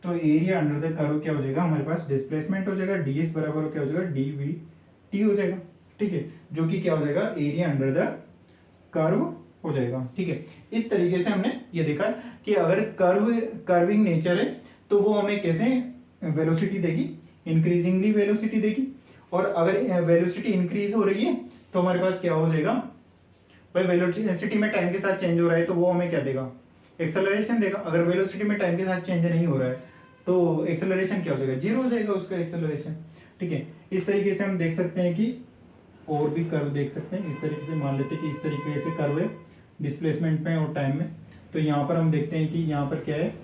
तो एरिया अंडर द कर्व क्या हो जाएगा, हमारे पास डिस्प्लेसमेंट हो जाएगा, ds बराबर क्या हो जाएगा, dv t हो जाएगा, ठीक है, जो कि क्या हो जाएगा, एरिया अंडर द कर्व हो जाएगा, ठीक है। इस तरीके से हमने ये देखा कि अगर कर्विंग नेचर है तो वो हमें कैसे वेलोसिटी देगी, इंक्रीजिंगली वेलोसिटी देगी, और अगर वेलोसिटी इंक्रीज हो रही है तो हमारे पास क्या हो जाएगा भाई वेलोसिटी में टाइम के साथ चेंज हो रहा है तो वो हमें क्या देगा, एक्सेलरेशन देगा। अगर वेलोसिटी में टाइम के साथ चेंज नहीं हो रहा है तो एक्सेलरेशन क्या हो जाएगा, जीरो हो जाएगा उसका एक्सेलरेशन। ठीक है, इस तरीके से हम देख सकते हैं कि और भी कर्व देख सकते हैं। इस तरीके से मान लेते हैं कि इस तरीके से कर्व है डिस्प्लेसमेंट में और टाइम में। तो यहाँ पर हम देखते हैं कि यहाँ पर क्या है,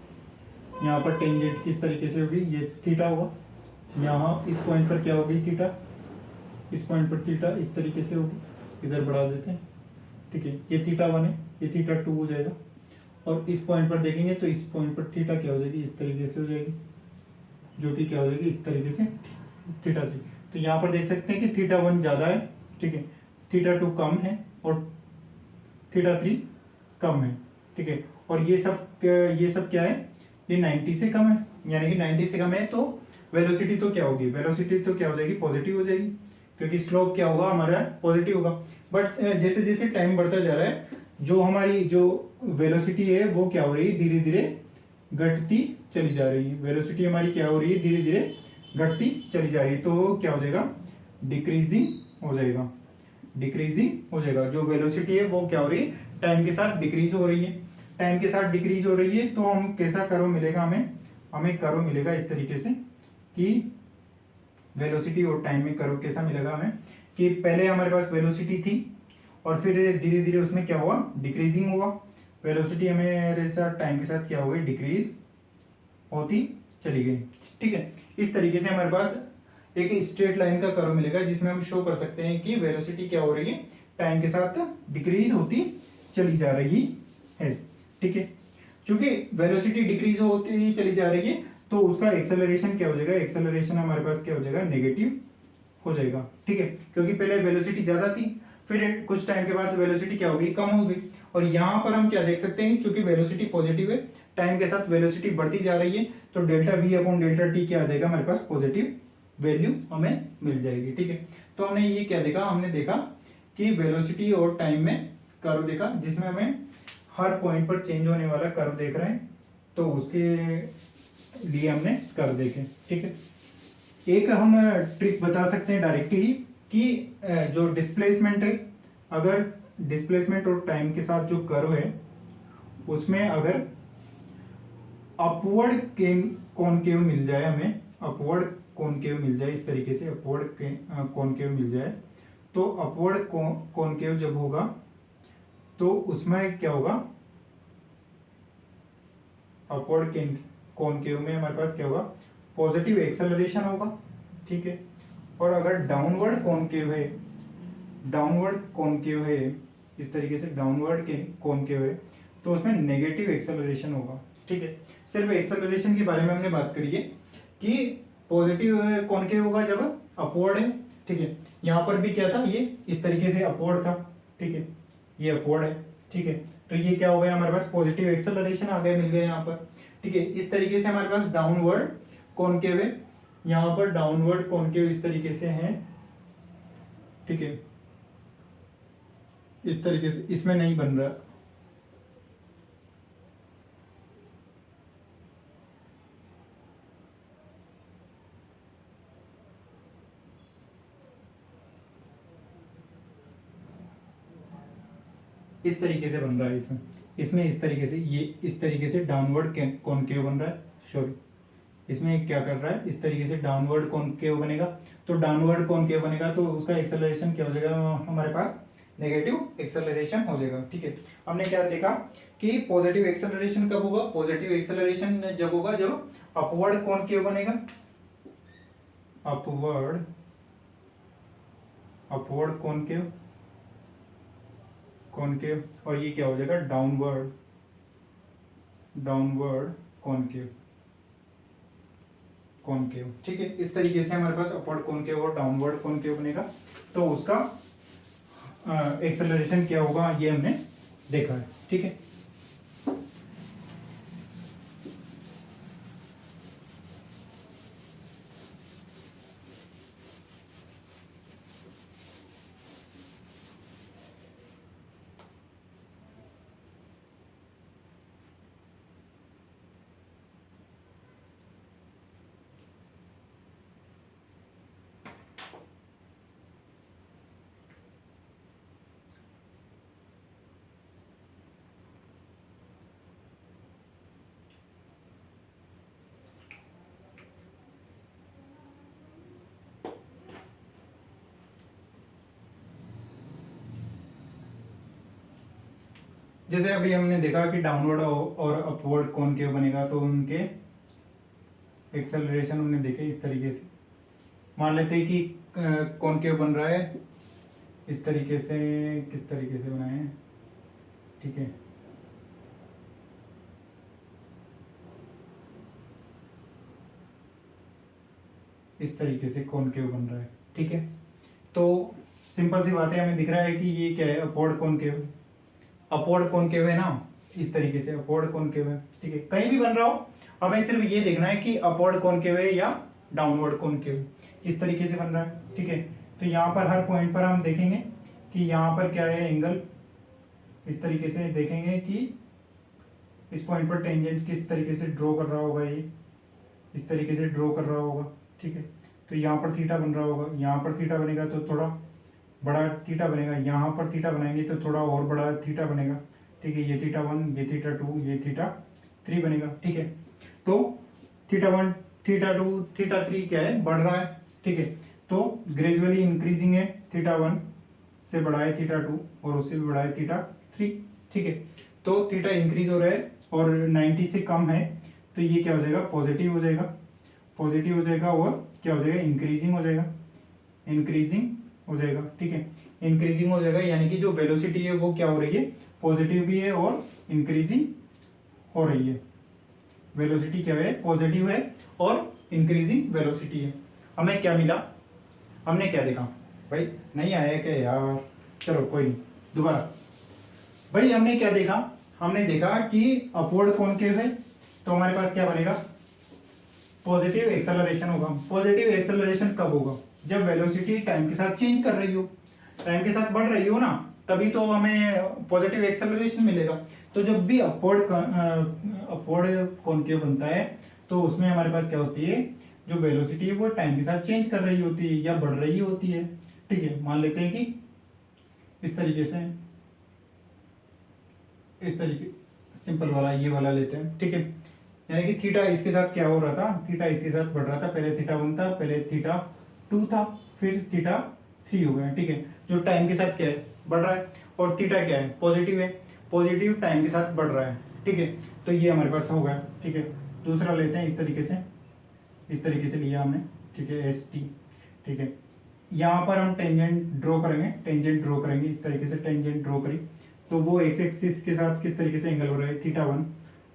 यहाँ पर टेंजेंट किस तरीके से होगी, ये थीटा होगा। यहाँ इस पॉइंट पर क्या होगी थीटा, इस पॉइंट पर थीटा इस तरीके से होगी, इधर बढ़ा देते हैं। ठीक है, ये थीटा 1 है, ये थीटा 2 हो जाएगा। और इस पॉइंट पर देखेंगे तो इस पॉइंट पर थीटा क्या हो जाएगी, इस तरीके से हो जाएगी, जो कि क्या हो जाएगी इस तरीके से थीटा 3। तो यहाँ पर देख सकते हैं कि थीटा 1 ज़्यादा है, ठीक है, थीटा 2 कम है और थीटा 3 कम है। ठीक है, और ये सब क्या है, ये 90 से कम है, यानी कि 90 से कम है तो वेलोसिटी तो क्या होगी, वेलोसिटी तो क्या हो जाएगी, पॉजिटिव हो जाएगी, क्योंकि स्लोप क्या होगा हमारा, पॉजिटिव होगा। बट जैसे जैसे टाइम बढ़ता जा रहा है, जो हमारी जो वेलोसिटी है वो क्या हो रही है, धीरे धीरे घटती चली जा रही है। वेलोसिटी हमारी क्या हो रही है, धीरे धीरे घटती चली जा रही है। तो क्या हो जाएगा, डिक्रीजिंग हो जाएगा, डिक्रीजिंग हो जाएगा। जो वेलोसिटी है वो क्या हो रही है, टाइम के साथ डिक्रीज हो रही है। टाइम के साथ डिक्रीज हो रही है तो हम कैसा कर्व मिलेगा हमें, हमें कर्व मिलेगा इस तरीके से कि वेलोसिटी और टाइम में कर्व कैसा मिलेगा हमें, कि पहले हमारे पास वेलोसिटी थी और फिर धीरे धीरे उसमें क्या हुआ, डिक्रीजिंग हुआ। वेलोसिटी हमें साथ टाइम के साथ क्या हो गई, डिक्रीज होती चली गई। ठीक है, इस तरीके से हमारे पास एक स्ट्रेट लाइन का कर्व मिलेगा जिसमें हम शो कर सकते हैं कि वेलोसिटी क्या हो रही है, टाइम के साथ डिक्रीज होती चली जा रही है। ठीक है, चूंकि वेलोसिटी डिक्रीज होती चली जा रही है तो उसका एक्सेलरेशन क्या हो जाएगा, एक्सेलरेशन हमारे पास क्या हो जाएगा, नेगेटिव हो जाएगा। ठीक है, क्योंकि पहले वेलोसिटी ज्यादा थी, फिर कुछ टाइम के बाद वेलोसिटी क्या हो गई, कम हो गई। और यहाँ पर हम क्या देख सकते हैं, चूंकि वेलोसिटी पॉजिटिव है, टाइम के साथ वेलोसिटी बढ़ती जा रही है, तो delta v upon delta T क्या आ जाएगा हमारे पास, पॉजिटिव वैल्यू हमें मिल जाएगी। ठीक है, तो हमने ये क्या देखा, हमने देखा कि वेलोसिटी और टाइम में कर्व देखा जिसमें हमें हर पॉइंट पर चेंज होने वाला कर्व देख रहे हैं, तो उसके लिए हमने कर्व देखे। ठीक है, एक हम ट्रिक बता सकते हैं डायरेक्टली कि जो डिस्प्लेसमेंट है, अगर डिस्प्लेसमेंट और टाइम के साथ जो कर्व है उसमें अगर अपवर्ड कॉनकेव मिल जाए, हमें अपवर्ड कॉनकेव मिल जाए, इस तरीके से अपवर्ड कॉनकेव मिल जाए, तो अपवर्ड कॉनकेव जब होगा तो उसमें क्या होगा, अपवर्ड कॉनकेव में हमारे पास क्या होगा, पॉजिटिव एक्सेलरेशन होगा। ठीक है, और अगर डाउनवर्ड कॉनकेव है, डाउनवर्ड कॉनकेव है, इस तरीके से डाउनवर्ड कॉनकेव है, तो उसमें नेगेटिव एक्सेलरेशन होगा। ठीक है, सिर्फ एक्सेलरेशन के बारे में हमने बात करी है कि पॉजिटिव कॉनकेव होगा जब अपवर्ड है। ठीक है, यहाँ पर भी क्या था, ये इस तरीके से अपवर्ड था। ठीक है, ये अपवर्ड है। ठीक है, तो ये क्या हो गया हमारे पास, पॉजिटिव एक्सेलरेशन आ गया, मिल गया यहाँ पर। ठीक है, इस तरीके से हमारे पास डाउनवर्ड कॉनकेव है, यहाँ पर डाउनवर्ड कॉनकेव इस तरीके से है। ठीक है, इस तरीके से इसमें नहीं बन रहा, इस तरीके से बन रहा है इसमें, इसमें इस तरीके से, ये इस तरीके से डाउनवर्ड कॉनकेव बन रहा है। सॉरी, इसमें क्या कर रहा है, इस तरीके से डाउनवर्ड कॉनकेव बनेगा। तो डाउनवर्ड कॉनकेव बनेगा तो उसका एक्सेलरेशन क्या हो जाएगा हमारे पास, नेगेटिव एक्सेलरेशन हो जाएगा। ठीक है, हमने क्या देखा कि पॉजिटिव एक्सेलरेशन कब होगा, पॉजिटिव एक्सेलरेशन जब होगा जब अपवर्ड कॉनकेव बनेगा, अपवर्ड अपवर्ड कॉनकेव कॉनकेव, और ये क्या हो जाएगा, डाउनवर्ड डाउनवर्ड कॉनकेव कॉनकेव। ठीक है, इस तरीके से हमारे पास अपवर्ड कॉनकेव और डाउनवर्ड कॉनकेव बनेगा, तो उसका एक्सेलरेशन क्या होगा ये हमने देखा है। ठीक है, जैसे अभी हमने देखा कि डाउनवर्ड और अपवर्ड कॉनकेव बनेगा, तो उनके एक्सेलरेशन हमने देखे इस तरीके से। मान लेते हैं कि कॉनकेव बन रहा है इस तरीके से, किस तरीके से बनाए हैं, ठीक है, इस तरीके से कॉनकेव बन रहा है, ठीक है। तो सिंपल सी बात है, हमें दिख रहा है कि ये क्या है, अपवर्ड कॉनकेव, अपवर्ड कॉनकेव है ना, इस तरीके से अपवर्ड कॉनकेव है, ठीक है। कहीं भी बन रहा हो, हमें सिर्फ ये देखना है कि अपवर्ड कॉनकेव है या डाउनवर्ड कॉनकेव, इस तरीके से बन रहा है, ठीक है। तो यहाँ पर हर पॉइंट पर हम देखेंगे कि यहाँ पर क्या है एंगल, इस तरीके से देखेंगे कि इस पॉइंट पर टेंजेंट किस तरीके से ड्रॉ कर रहा होगा, ये इस तरीके से ड्रॉ कर रहा होगा, ठीक है। तो यहाँ पर थीटा बन रहा होगा, यहाँ पर थीटा बनेगा तो थोड़ा बड़ा थीटा बनेगा, यहाँ पर थीटा बनाएंगे तो थोड़ा और बड़ा थीटा बनेगा, ठीक है। ये थीटा 1, ये थीटा 2, ये थीटा 3 बनेगा, ठीक है। तो थीटा 1, थीटा 2, थीटा 3 क्या है, बढ़ रहा है, ठीक है। तो ग्रेजुअली इंक्रीजिंग है, थीटा 1 से बड़ा है थीटा 2 और उससे भी बड़ा है थीटा 3, ठीक है। तो थीटा इंक्रीज हो रहा है और 90 से कम है, तो ये क्या हो जाएगा, पॉजिटिव हो जाएगा, पॉजिटिव हो जाएगा और क्या हो जाएगा, इंक्रीजिंग हो जाएगा, इंक्रीजिंग हो जाएगा, ठीक है। इंक्रीजिंग हो जाएगा यानी कि जो वेलोसिटी है वो क्या हो रही है, पॉजिटिव भी है और इंक्रीजिंग हो रही है। वेलोसिटी क्या है, पॉजिटिव है और इंक्रीजिंग वेलोसिटी है। हमें क्या मिला, हमने क्या देखा भाई, नहीं आया क्या यार, चलो कोई नहीं, दोबारा। भाई हमने क्या देखा, हमने देखा कि अपवर्ड कॉनकेव है तो हमारे पास क्या बनेगा, पॉजिटिव एक्सेलरेशन होगा। पॉजिटिव एक्सेलरेशन कब होगा, जब वेलोसिटी टाइम के साथ चेंज कर रही हो, टाइम के साथ बढ़ रही हो ना, तभी तो हमें पॉजिटिव एक्सेलरेशन मिलेगा। तो जब भी अपवर्ड कॉनकेव बनता है तो उसमें हमारे पास क्या होती है, जो वेलोसिटी है वो टाइम के साथ चेंज कर रही होती है या बढ़ रही होती है, ठीक है। मान लेते हैं कि इस तरीके से, इस तरीके, सिंपल वाला ये वाला लेते हैं, ठीक है। यानी कि थीटा इसके साथ क्या हो रहा था, थीटा इसके साथ बढ़ रहा था, पहले थीटा 1 था, पहले थीटा 2 था, फिर थीटा 3 हो गया, ठीक है। जो टाइम के साथ क्या है, बढ़ रहा है, और थीटा क्या है, पॉजिटिव है, पॉजिटिव टाइम के साथ बढ़ रहा है, ठीक है। तो ये हमारे पास हो गया, ठीक है। दूसरा लेते हैं इस तरीके से, इस तरीके से लिया हमने, ठीक है, एस टी, ठीक है। यहाँ पर हम टेंजेंट ड्रॉ करेंगे, टेंजेंट ड्रॉ करेंगे इस तरीके से, टेंजेंट ड्रॉ करी तो वो एक्स एक्सिस के साथ किस तरीके से एंगल हो रहा है, थीटा 1,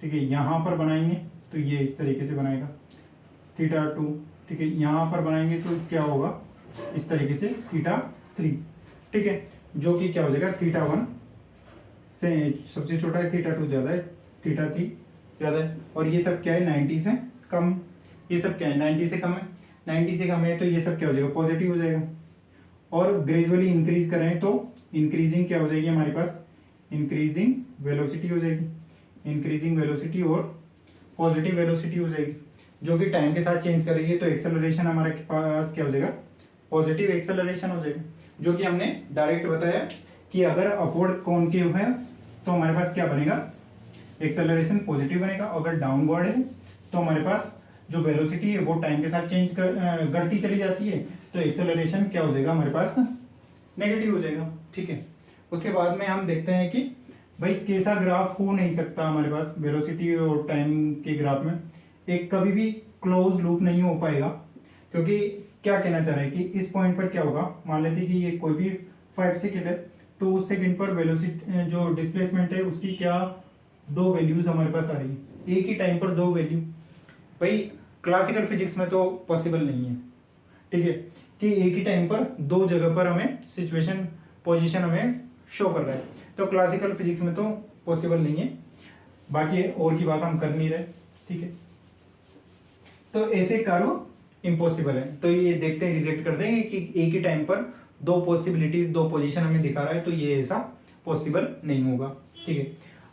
ठीक है। यहाँ पर बनाएंगे तो ये इस तरीके से बनाएगा, थीटा 2, ठीक है। यहाँ पर बनाएंगे तो क्या होगा, इस तरीके से थीटा 3, ठीक है, जो कि क्या हो जाएगा, थीटा 1 से सबसे छोटा है, थीटा 2 ज़्यादा है, थीटा 3 ज़्यादा है, और ये सब क्या है, 90 से कम, ये सब क्या है, 90 से कम है, 90 से कम है, तो ये सब क्या हो जाएगा, पॉजिटिव हो जाएगा। और ग्रेजुअली इंक्रीज करें तो इंक्रीजिंग क्या हो जाएगी हमारे पास, इंक्रीजिंग वेलोसिटी हो जाएगी, इंक्रीजिंग वेलोसिटी और पॉजिटिव वेलोसिटी हो जाएगी, जो कि टाइम के साथ चेंज करेगी। तो एक्सेलरेशन हमारे पास क्या हो जाएगा, पॉजिटिव एक्सेलरेशन हो जाएगा, जो कि हमने डायरेक्ट बताया कि अगर अपवर्ड कॉनकेव है तो हमारे पास क्या बनेगा, एक्सेलरेशन पॉजिटिव बनेगा। अगर डाउनवर्ड है तो हमारे पास जो वेलोसिटी है वो टाइम के साथ चेंज करती चली जाती है, तो एक्सेलरेशन क्या हो जाएगा हमारे पास, नेगेटिव हो जाएगा, ठीक है। उसके बाद में हम देखते हैं कि भाई कैसा ग्राफ हो नहीं सकता हमारे पास वेलोसिटी और टाइम के ग्राफ में, एक कभी भी क्लोज लूप नहीं हो पाएगा। क्योंकि क्या कहना चाह रहा है कि इस पॉइंट पर क्या होगा, मान लेते कि ये कोई भी 5 सेकेंड है, तो उस सेकेंड पर वेलोसिटी जो डिस्प्लेसमेंट है उसकी क्या दो वैल्यूज हमारे पास आ रही है, एक ही टाइम पर दो वैल्यू। भाई क्लासिकल फिजिक्स में तो पॉसिबल नहीं है, ठीक है, कि एक ही टाइम पर दो जगह पर हमें सिचुएशन पोजीशन हमें शो कर रहा है, तो क्लासिकल फिजिक्स में तो पॉसिबल नहीं है। बाकी और की बात हम कर नहीं रहे, ठीक है। तो ऐसे कर्व इम्पॉसिबल है, तो ये देखते हैं, रिजेक्ट कर देंगे कि एक ही टाइम पर दो पॉसिबिलिटीज, दो पोजीशन हमें दिखा रहा है, तो ये ऐसा पॉसिबल नहीं होगा, ठीक है।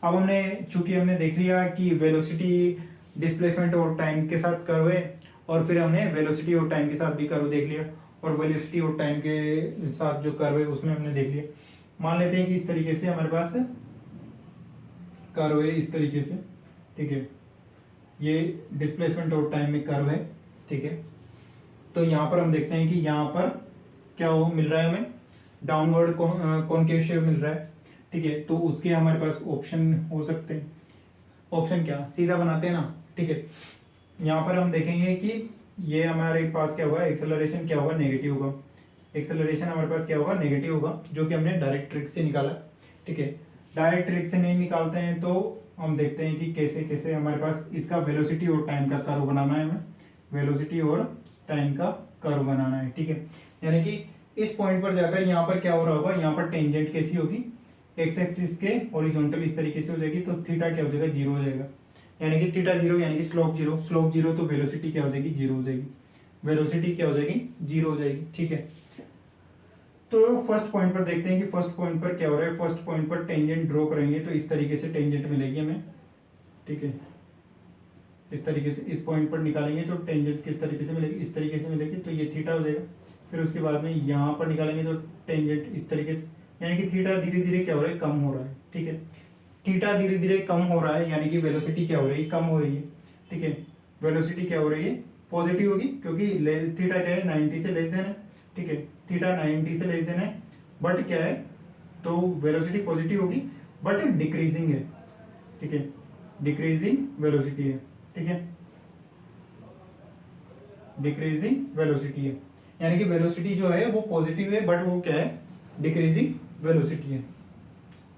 अब हमने चूंकि हमने देख लिया कि वेलोसिटी डिस्प्लेसमेंट और टाइम के साथ कर्व है, और फिर हमने वेलोसिटी और टाइम के साथ भी कर्व देख लिया, और वेलोसिटी और टाइम के साथ जो कर्व है उसमें हमने देख लिया। मान लेते हैं कि इस तरीके से हमारे पास कर्व है, इस तरीके से, ठीक है, ये डिस्प्लेसमेंट और टाइम में कर्व है, ठीक है। तो यहाँ पर हम देखते हैं कि यहाँ पर क्या हो मिल रहा है हमें, डाउनवर्ड कॉनकेव शेप मिल रहा है, ठीक ठीक है, तो उसके हमारे पास ऑप्शन हो सकते हैं। ऑप्शन क्या, सीधा बनाते हैं ना, ठीक है। यहाँ पर हम देखेंगे कि ये हमारे पास क्या होगा, एक्सेलरेशन क्या होगा, नेगेटिव होगा। एक्सेलरेशन हमारे पास क्या होगा, नेगेटिव होगा, जो कि हमने डायरेक्ट ट्रिक से निकाला, ठीक है। डायरेक्ट ट्रिक से नहीं निकालते हैं तो हम देखते हैं कि कैसे कैसे हमारे पास इसका वेलोसिटी और टाइम का कर्व बनाना है हमें, वेलोसिटी और टाइम का कर्व बनाना है, ठीक है। यानी कि इस पॉइंट पर जाकर यहाँ पर क्या हो रहा होगा, यहाँ पर टेंजेंट कैसी होगी, एक्स एक्सिस के हॉरिजॉन्टल इस तरीके से हो जाएगी, तो थीटा क्या हो जाएगा, जीरो हो जाएगा। यानी कि थीटा जीरो यानी कि स्लोप जीरो, स्लोप जीरो तो वेलोसिटी क्या हो जाएगी, जीरो हो जाएगी, वेलोसिटी क्या हो जाएगी, जीरो हो जाएगी, ठीक है। तो फर्स्ट पॉइंट पर देखते हैं कि फर्स्ट पॉइंट पर क्या हो रहा है। फर्स्ट पॉइंट पर टेंजेंट ड्रॉ करेंगे तो इस तरीके से टेंजेंट मिलेगी हमें, ठीक है। इस तरीके से इस पॉइंट पर निकालेंगे तो टेंजेंट किस तरीके से मिलेगी, इस तरीके से मिलेगी, तो ये थीटा हो जाएगा। फिर उसके बाद में यहाँ पर निकालेंगे तो टेंजेंट इस तरीके से, यानी कि थीटा धीरे धीरे क्या हो रहा है, कम हो रहा है, ठीक है। थीटा धीरे धीरे कम हो रहा है, यानी कि वेलोसिटी क्या हो रही है, कम हो रही है, ठीक है। वेलोसिटी क्या हो रही है, पॉजिटिव होगी, क्योंकि थीटा क्या है, 90 से लेस देन है, ठीक है। थीटा 90 से लेस देन है, बट क्या है, तो वेलोसिटी पॉजिटिव होगी, बट डिक्रीजिंग है, ठीक है, डिक्रीजिंग वेलोसिटी है, ठीक है, डिक्रीजिंग वेलोसिटी है। यानी कि वेलोसिटी जो है वो पॉजिटिव है, बट वो क्या है, डिक्रीजिंग वेलोसिटी है,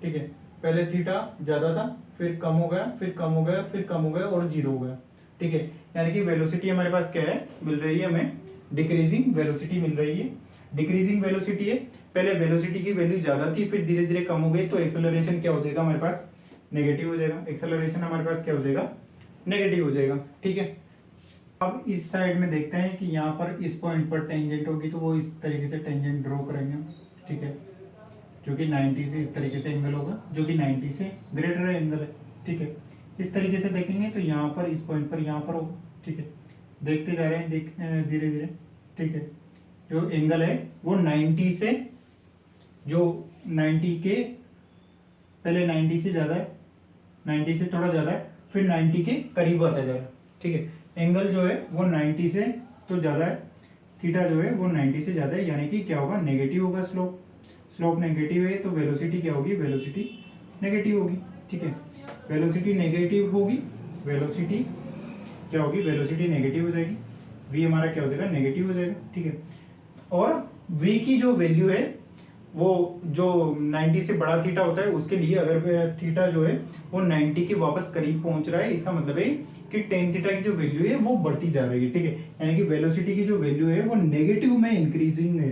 ठीक है। पहले थीटा ज्यादा था, फिर कम हो गया, फिर कम हो गया, फिर कम हो गया और जीरो हो गया, ठीक है। यानी कि वेलोसिटी हमारे पास क्या है, मिल रही है हमें, डिक्रीजिंग वेलोसिटी मिल रही है। डिक्रीजिंग वेलोसिटी है, पहले वेलोसिटी की वैल्यू ज्यादा थी, फिर धीरे धीरे कम हो गई, तो एक्सेलरेशन क्या हो जाएगा हमारे पास, नेगेटिव हो जाएगा। एक्सेलरेशन हमारे पास क्या हो जाएगा, नेगेटिव हो जाएगा, ठीक है। अब इस साइड में देखते हैं कि यहाँ पर इस पॉइंट पर टेंजेंट होगी, तो वो इस तरीके से टेंजेंट ड्रॉ करेंगे, ठीक है, जो कि 90 से इस तरीके से एंगल होगा, जो कि 90 से ग्रेटर एंगल है, ठीक है। इस तरीके से देखेंगे तो यहाँ पर इस पॉइंट पर यहाँ पर होगा, ठीक है। देखते जा रहे हैं धीरे धीरे, ठीक है। जो एंगल है वो 90 से, जो 90 के पहले 90 से ज्यादा है, 90 से थोड़ा ज्यादा है, फिर 90 के करीब आता जा रहा है, ठीक है। एंगल जो है वो 90 से तो ज्यादा है, थीटा जो है वो 90 से ज्यादा है, यानी कि क्या होगा, नेगेटिव होगा स्लोप। स्लोप नेगेटिव है तो वेलोसिटी क्या होगी, वेलोसिटी नेगेटिव होगी, ठीक है। वेलोसिटी नेगेटिव होगी, वेलोसिटी क्या होगी, वेलोसिटी नेगेटिव हो जाएगी, v हमारा क्या हो जाएगा, नेगेटिव हो जाएगा, ठीक है। और v की जो वैल्यू है वो जो 90 से बड़ा थीटा होता है उसके लिए, अगर थीटा जो है वो 90 के वापस करीब पहुंच रहा है, इसका मतलब है कि टेन थीटा की जो वैल्यू है वो बढ़ती जा रही है, ठीक है। यानी कि वेलोसिटी की जो वैल्यू है वो नेगेटिव में इंक्रीजिंग है,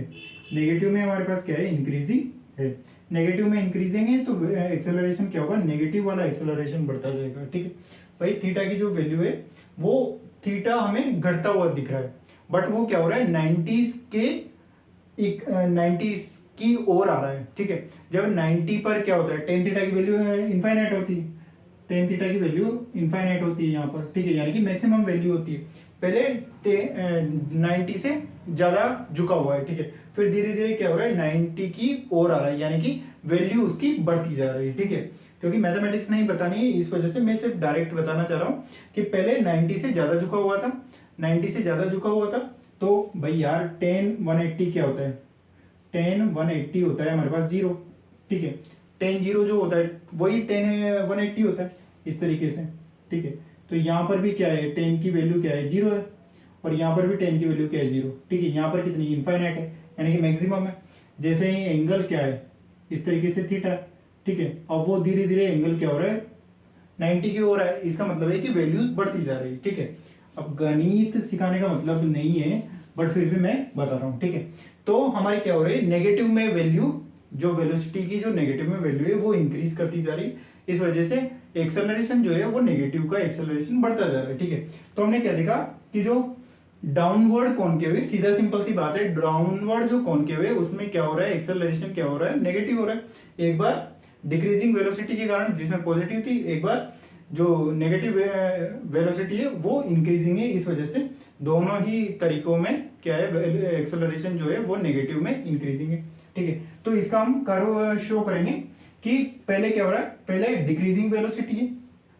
नेगेटिव में हमारे पास क्या है, इंक्रीजिंग है। नेगेटिव में इंक्रीजिंग है तो एक्सेलरेशन क्या होगा, नेगेटिव वाला एक्सेलरेशन बढ़ता जाएगा, ठीक है। भाई थीटा की जो वैल्यू है वो थीटा हमें घटता हुआ दिख रहा है, बट वो क्या हो रहा है, 90s के 90s की ओर आ रहा है, ठीक है। जब 90 पर क्या होता है, टेन थीटा की वैल्यू इनफाइनाइट होती है, टेन थीटा की वैल्यू इनफाइनाइट होती है यहाँ पर, ठीक है, यानी कि मैक्सिमम वैल्यू होती है। पहले 90 से ज्यादा झुका हुआ है, ठीक है, फिर धीरे धीरे क्या हो रहा है, 90 की ओर आ रहा है, यानी कि वैल्यू उसकी बढ़ती जा रही है, ठीक है। क्योंकि मैथमेटिक्स नहीं बतानी है, इस वजह से मैं सिर्फ डायरेक्ट बताना चाह रहा हूँ कि पहले 90 से ज्यादा झुका हुआ था, 90 से ज्यादा झुका हुआ था, तो भाई यार 10 180 क्या होता है, 10 180 होता है हमारे पास जीरो, ठीक है। 10 0 जो होता है वही 10 180 होता है, इस तरीके से, ठीक है। तो यहाँ पर भी क्या है, 10 की वैल्यू क्या है, जीरो है, और यहाँ पर भी 10 की वैल्यू क्या है, जीरो, ठीक है। यहाँ पर कितनी, इनफाइनाइट है, यानी कि मैक्सिमम है। जैसे ही एंगल क्या है, इस तरीके से थीटा, ठीक है। अब वो धीरे धीरे एंगल क्या हो रहा है, 90 की ओर है, इसका मतलब है कि वैल्यूज बढ़ती जा रही है, ठीक है। अब गणित सिखाने का मतलब नहीं है, बट फिर भी मैं बता रहा हूँ, ठीक है। तो हमारी क्या हो रही है, नेगेटिव में वैल्यू, जो वेलोसिटी की जो नेगेटिव में वैल्यू है वो इंक्रीज करती जा रही है, इस वजह से एक्सेलरेशन जो है वो नेगेटिव का एक्सेलरेशन बढ़ता जा रहा है, ठीक है। तो हमने क्या देखा कि जो डाउनवर्ड कॉनकेव है, सीधा सिंपल सी बात है, डाउनवर्ड जो कॉनकेव है उसमें क्या हो रहा है, एक्सेलरेशन क्या हो रहा है, नेगेटिव हो रहा है। एक बार डिक्रीजिंग वेलोसिटी के कारण, जिसमें पॉजिटिव थी, एक बार जो नेगेटिव वेलोसिटी है वो इंक्रीजिंग है, इस वजह से दोनों ही तरीकों में क्या है, एक्सेलरेशन जो है वो नेगेटिव में इंक्रीजिंग है, ठीक है। तो इसका हम कर्व शो करेंगे कि पहले क्या हो रहा है, पहले डिक्रीजिंग वेलोसिटी है,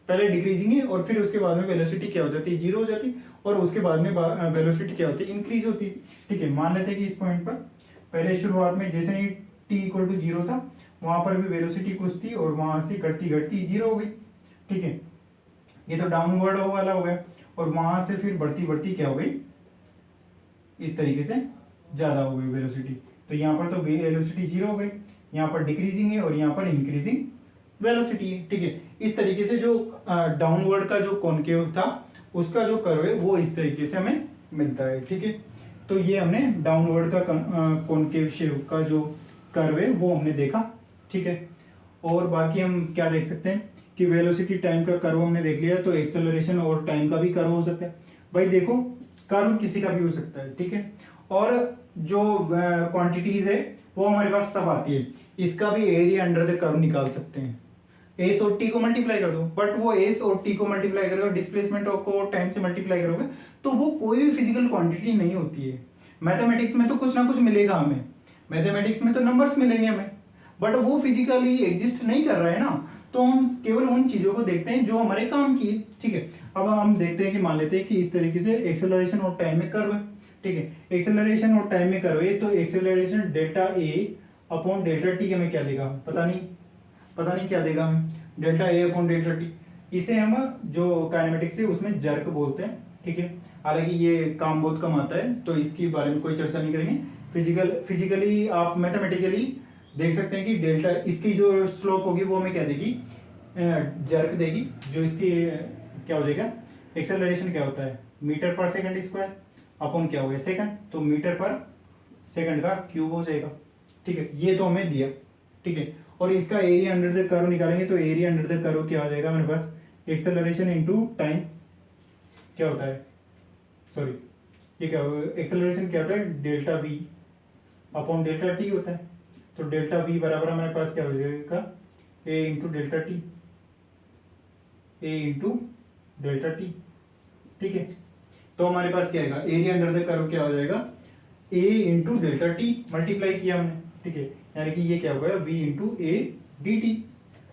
पहले डिक्रीजिंग है, और फिर उसके बाद में वेलोसिटी क्या हो जाती है, जीरो हो जाती है, और उसके बाद में वेलोसिटी क्या होती है, इंक्रीज होती है, ठीक है। मान लेते हैं कि इस पॉइंट पर पहले शुरुआत में जैसे ही t = 0 था, वहां पर भी वेलोसिटी कुछ थी और वहां से घटती घटती जीरो हो गई, ठीक है। ये तो डाउनवर्ड वाला हो गया, और वहां से फिर बढ़ती बढ़ती क्या हो गई, इस तरीके से ज्यादा हो गई वेलोसिटी। तो यहाँ पर तो वेलोसिटी जीरो हो गई, यहाँ पर डिक्रीजिंग है और यहाँ पर इंक्रीजिंग वेलोसिटी है, ठीक है। इस तरीके से जो डाउनवर्ड का जो कॉनकेव था उसका जो कर्व है वो इस तरीके से हमें मिलता है, ठीक है। तो ये हमने डाउनवर्ड का कॉनकेव शेप का जो कर्व है वो हमने देखा, ठीक है। और बाकी हम क्या देख सकते हैं कि वेलोसिटी टाइम का कर्व हमने देख लिया, तो एक्सेलरेशन और टाइम का भी कर्व हो सकता है। भाई देखो, कर्व किसी का भी हो सकता है, ठीक है। और जो क्वांटिटीज है वो हमारे पास सब आती है, इसका भी एरिया अंडर द कर्व निकाल सकते हैं। एस और टी को मल्टीप्लाई कर दो, बट वो एस और टी को मल्टीप्लाई करोगे, डिस्प्लेसमेंट को टाइम से मल्टीप्लाई करोगे तो वो कोई भी फिजिकल क्वांटिटी नहीं होती है। मैथमेटिक्स में तो कुछ ना कुछ मिलेगा हमें, मैथमेटिक्स में तो नंबर्स मिलेंगे हमें, बट वो फिजिकली एग्जिस्ट नहीं कर रहा है ना। तो हम केवल उन चीजों को देखते हैं जो हमारे काम की है, ठीक है। अब हम देखते हैं कि मान लेते हैं कि इस तरीके से एक्सेलरेशन और टाइम में कर्व है, ठीक है। एक्सेलरेशन और टाइम में कर्व है, तो acceleration delta A upon delta T हमें क्या देगा, पता नहीं क्या देगा हमें, delta A upon delta T. इसे हम जो काइनेमेटिक्स है उसमें जर्क बोलते हैं, ठीक है। हालांकि ये काम बहुत कम आता है तो इसके बारे में कोई चर्चा नहीं करेंगे। फिजिकली आप मैथमेटिकली देख सकते हैं कि डेल्टा, इसकी जो स्लोप होगी वो हमें क्या देगी, जर्क देगी। जो इसकी क्या हो जाएगा, एक्सेलरेशन क्या होता है, मीटर पर सेकंड स्क्वायर अपॉन क्या हो गया सेकंड, तो मीटर पर सेकंड का क्यूब हो जाएगा, ठीक है। ये तो हमें दिया, ठीक है। और इसका एरिया अंडर द कर्व निकालेंगे तो एरिया अंडर द कर्व क्या हो जाएगा हमारे पास, एक्सेलरेशन इनटू टाइम क्या होता है, सॉरी ये क्या एक्सेलरेशन क्या होता है, delta v upon delta T होता है। तो डेल्टा वी बराबर हमारे पास क्या हो जाएगा, a into delta T, A into delta T, ठीक है। तो हमारे पास क्या आएगा, एरिया अंडर द कर्व क्या हो जाएगा, a into delta t multiply किया हमने, ठीक है। यानी कि ये क्या होगा, v into a d t,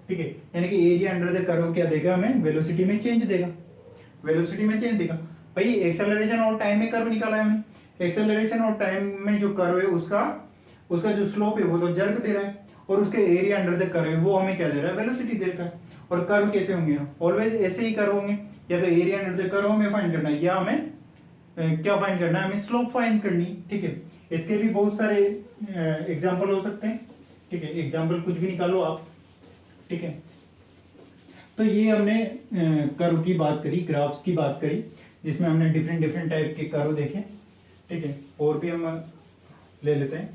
ठीक है। यानी कि एरिया अंडर द कर्व क्या देगा हमें, वेलोसिटी में चेंज देगा, वेलोसिटी में चेंज देगा। भाई एक्सेलरेशन और टाइम में कर्व निकाला है हमने, एक्सेलरेशन और टाइम में जो कर्व है उसका जो स्लोप है वो तो जर्क दे रहा है, और उसके एरिया अंडर द कर्व है वो हमें क्या दे रहा है, वेलोसिटी दे रहा है। और कर्व कैसे होंगे, ऑलवेज ऐसे ही कर्व होंगे, या तो एरिया अंडर द कर्व हमें फाइंड करना है, या हमें क्या फाइंड करना है, हमें स्लोप फाइंड करनी, ठीक है। इसके भी बहुत सारे एग्जाम्पल हो सकते हैं, ठीक है। एग्जाम्पल कुछ भी निकालो आप, ठीक है। तो ये हमने कर्व की बात करी, ग्राफ्स की बात करी, जिसमें हमने डिफरेंट डिफरेंट टाइप के कर्व देखे, ठीक है। और भी हम ले लेते हैं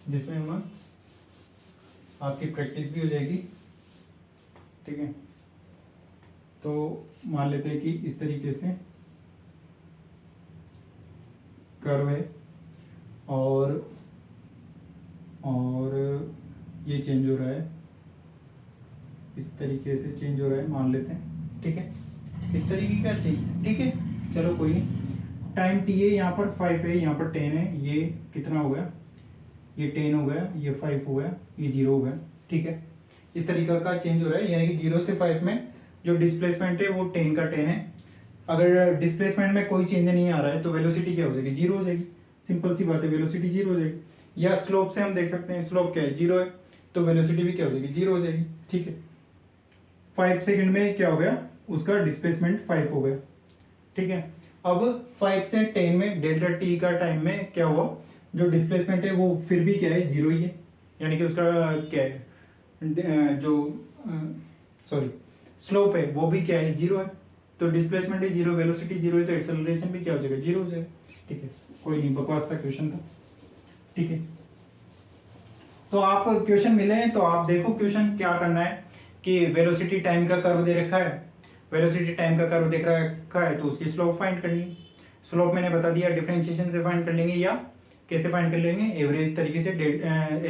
जिसमें हम आपकी प्रैक्टिस भी हो जाएगी, ठीक है। तो मान लेते हैं कि इस तरीके से कर्व है और ये चेंज हो रहा है, इस तरीके से चेंज हो रहा है मान लेते हैं, ठीक है। इस तरीके का चेंज, ठीक है, चलो कोई नहीं। टाइम टी है, यहाँ पर 5 है, यहाँ पर 10 है, ये कितना हो गया, ये 10 हो गया, ये 5 हो गया, ये 0 हो गया, ठीक है। इस तरीके का चेंज हो रहा है, यानी कि 0 से 5 में जो डिस्प्लेसमेंट है वो 10 का 10 है। अगर डिस्प्लेसमेंट में कोई चेंज नहीं आ रहा है तो वेलोसिटी क्या हो जाएगी, 0 हो जाएगी, सिंपल सी बात है, वेलोसिटी 0 हो जाएगी। या स्लोप से हम देख सकते हैं, स्लोप क्या है, 0 है, तो वेलोसिटी भी क्या हो जाएगी, 0 हो जाएगी, ठीक है। 5 सेकंड में क्या हो गया, उसका डिस्प्लेसमेंट 5 हो गया, ठीक है। अब 5 से 10 में डेल्टा टी का टाइम में क्या हुआ, जो डिस्प्लेसमेंट है वो फिर भी क्या है, 0 ही है, यानी कि उसका क्या है, जो सॉरी स्लोप है वो भी क्या है, 0 है। तो डिस्प्लेसमेंट है 0, वेलोसिटी 0 है, तो एक्सेलरेशन भी क्या हो जाएगा, 0 हो जाएगा, ठीक है। कोई नहीं, बकवास सा क्वेश्चन था, ठीक है। तो आप क्वेश्चन मिले हैं तो आप देखो क्वेश्चन क्या करना है कि वेलोसिटी टाइम का कर्व दे रखा है, वेलोसिटी टाइम का कर्व देख रखा है तो उसकी स्लोप फाइंड करनी है। स्लोप मैंने बता दिया, डिफरेंशिएशन से फाइंड कर लेंगे या कैसे फाइंड कर लेंगे, एवरेज तरीके से,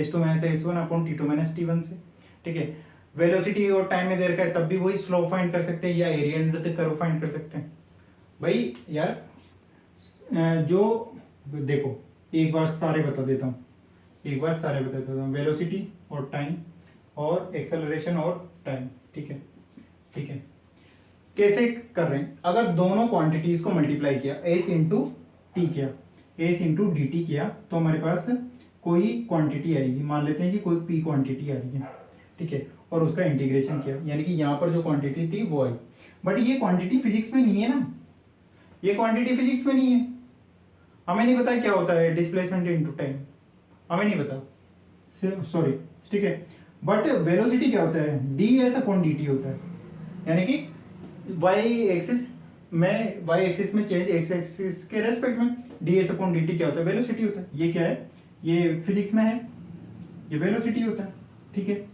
S2 minus S1 upon T2 minus T1 से, ठीक है। वेलोसिटी और टाइम में दे रखा है तब भी वही स्लोप फाइंड कर सकते हैं या area under the curve find कर सकते हैं। भाई यार जो देखो, एक बार सारे बता देता हूँ, वेलोसिटी और टाइम और एक्सेलरेशन और टाइम, ठीक है, ठीक है। कैसे कर रहे हैं, अगर दोनों क्वांटिटीज को मल्टीप्लाई किया, S इंटू टी किया, एस इंटू डी टी किया तो हमारे पास कोई क्वांटिटी आएगी, मान लेते हैं कि कोई पी क्वांटिटी आ रही है, ठीक है, और उसका इंटीग्रेशन किया, यानी कि यहाँ पर जो क्वांटिटी थी वो आई। बट ये क्वांटिटी फिजिक्स में नहीं है ना, ये क्वांटिटी फिजिक्स में नहीं है, हमें नहीं पता क्या होता है डिस्प्लेसमेंट इनटू टाइम, हमें नहीं पता, सॉरी, ठीक है। बट वेलोसिटी क्या होता है, D S upon d T होता है, यानी कि वाई एक्सिस में, वाई एक्सिस में चेंज एक्स एक्सिस के रेस्पेक्ट में D S upon d t क्या होता है, वेलोसिटी होता है। ये क्या है, ये फिजिक्स में है, ये वेलोसिटी होता है, ठीक है।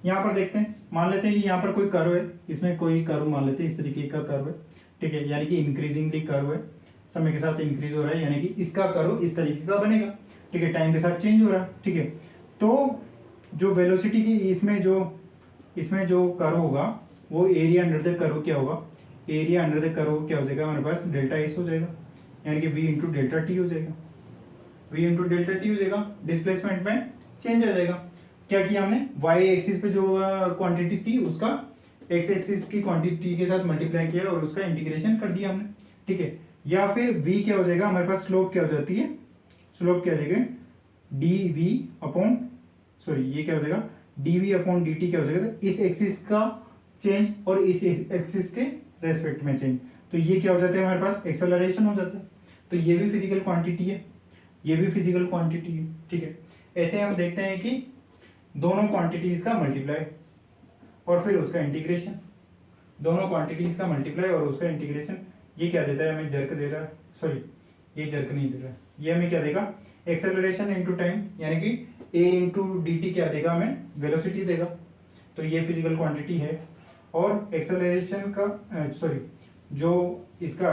यहाँ पर देखते हैं, मान लेते हैं कि यहाँ पर कोई कर्व है, इसमें कोई कर्व मान लेते हैं, इस तरीके का कर्व है, ठीक है, यानी कि इंक्रीजिंगली कर्व है, समय के साथ इंक्रीज हो रहा है, यानी कि इसका कर्व इस तरीके का बनेगा, ठीक है, टाइम के साथ चेंज हो रहा है, ठीक है। तो जो वेलोसिटी की इसमें जो कर्व होगा वो एरिया अंडर द कर्व क्या होगा, एरिया अंडर द कर्व क्या हो जाएगा हमारे पास, डेल्टा एस हो जाएगा, यानी कि वी इंटू डेल्टा टी हो जाएगा, वी इंटू डेल्टा टी हो जाएगा, डिस्प्लेसमेंट में चेंज आ जाएगा। क्या किया हमने, वाई एक्सिस पे जो क्वांटिटी थी उसका एक्स एक्सिस की क्वांटिटी के साथ मल्टीप्लाई किया और उसका इंटीग्रेशन कर दिया हमने, ठीक है। या फिर v क्या हो जाएगा हमारे पास, स्लोप क्या हो जाती है, स्लोप क्या हो जाएगा, डी वी अपॉन, सॉरी ये क्या हो जाएगा, d v upon d t क्या हो जाएगा, इस एक्सिस का चेंज और इस एक्सिस के रेस्पेक्ट में चेंज, तो ये क्या हो जाता है हमारे पास, एक्सेलरेशन हो जाता है। तो ये भी फिजिकल क्वांटिटी है, ये भी फिजिकल क्वांटिटी है, ठीक है। ऐसे हम देखते हैं कि दोनों क्वांटिटीज का मल्टीप्लाई और फिर उसका इंटीग्रेशन, दोनों क्वांटिटीज का मल्टीप्लाई और उसका इंटीग्रेशन, ये क्या देता है हमें, जर्क दे रहा है, सॉरी ये जर्क नहीं दे रहा है, ये हमें क्या देगा, एक्सेलरेशन इनटू टाइम, यानी कि a इंटू डी टी क्या देगा हमें, वेलोसिटी देगा। तो ये फिजिकल क्वांटिटी है। और एक्सेलरेशन का सॉरी जो इसका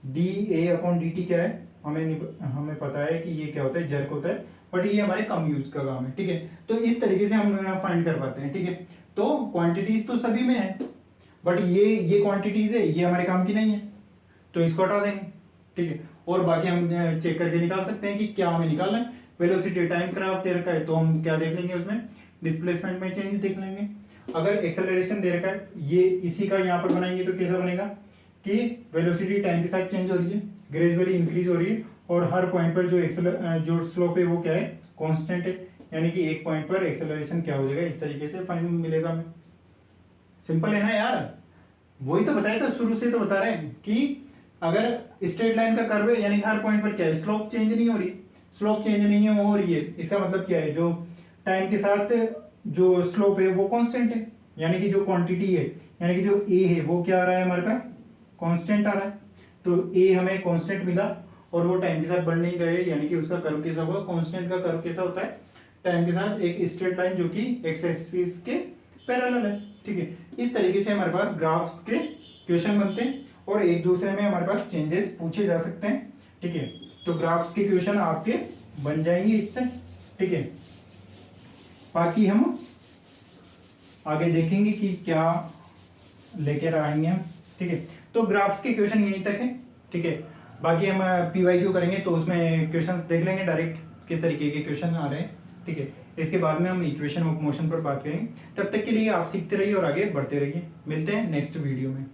D A upon d t क्या है, हमें पता है कि ये क्या होता है, जर्क होता है, बट ये हमारे कम यूज का काम है, ठीक है। तो इस तरीके से हम फाइंड कर पाते हैं, ठीक है। तो क्वांटिटीज तो सभी में है, बट ये क्वांटिटीज है, ये हमारे काम की नहीं है, तो इसको हटा देंगे, ठीक है। और बाकी हम चेक करके निकाल सकते हैं कि क्या हमें निकालना है, वेलोसिटी टाइम ग्राफ दे रखा है तो हम क्या देख लेंगे, उसमें डिस्प्लेसमेंट में चेंज देख लेंगे। अगर एक्सेलरेशन दे रखा है, ये इसी का यहाँ पर बनाएंगे तो कैसा बनेगा कि वेलोसिटी टाइम के साथ चेंज हो रही है, ग्रेजुअली इंक्रीज हो रही है, और हर पॉइंट पर जो स्लोप है वो क्या है, कांस्टेंट है, यानी कि एक पॉइंट पर एक्सेलरेशन क्या हो जाएगा, इस तरीके से फाइंड मिलेगा हमें। सिंपल है ना यार, वही तो बताया था, शुरू से तो बता रहे हैं कि अगर स्ट्रेट लाइन का कर्व है, यानी हर पॉइंट पर क्या है, स्लोप चेंज नहीं हो रही, स्लोप चेंज नहीं हो रही है, इसका मतलब क्या है, जो टाइम के साथ जो स्लोप है वो कांस्टेंट है, यानी कि जो क्वांटिटी है, यानी कि जो ए है वो क्या आ रहा है हमारे पास, कांस्टेंट आ रहा है। तो ए हमें कांस्टेंट मिला और वो टाइम के साथ बढ़ नहीं रहे, यानी कि उसका कर्व कैसा होगा, कांस्टेंट का कर्व कैसा होता है, टाइम के साथ एक स्ट्रेट लाइन जो कि एक्स एक्सिस के पैरेलल है, ठीक है। इस तरीके से हमारे पास ग्राफ्स के क्वेश्चन बनते हैं और एक दूसरे में हमारे पास चेंजेस पूछे जा सकते हैं, ठीक है। तो ग्राफ्स के क्वेश्चन आपके बन जाएंगे इससे, ठीक है। बाकी हम आगे देखेंगे कि क्या लेकर आएंगे हम, ठीक है। तो ग्राफ्स के क्वेश्चन यहीं तक है, ठीक है। बाकी हम PYQ करेंगे तो उसमें क्वेश्चंस देख लेंगे डायरेक्ट किस तरीके के क्वेश्चन आ रहे हैं, ठीक है। इसके बाद में हम इक्वेशन ऑफ मोशन पर बात करेंगे। तब तक के लिए आप सीखते रहिए और आगे बढ़ते रहिए। मिलते हैं नेक्स्ट वीडियो में।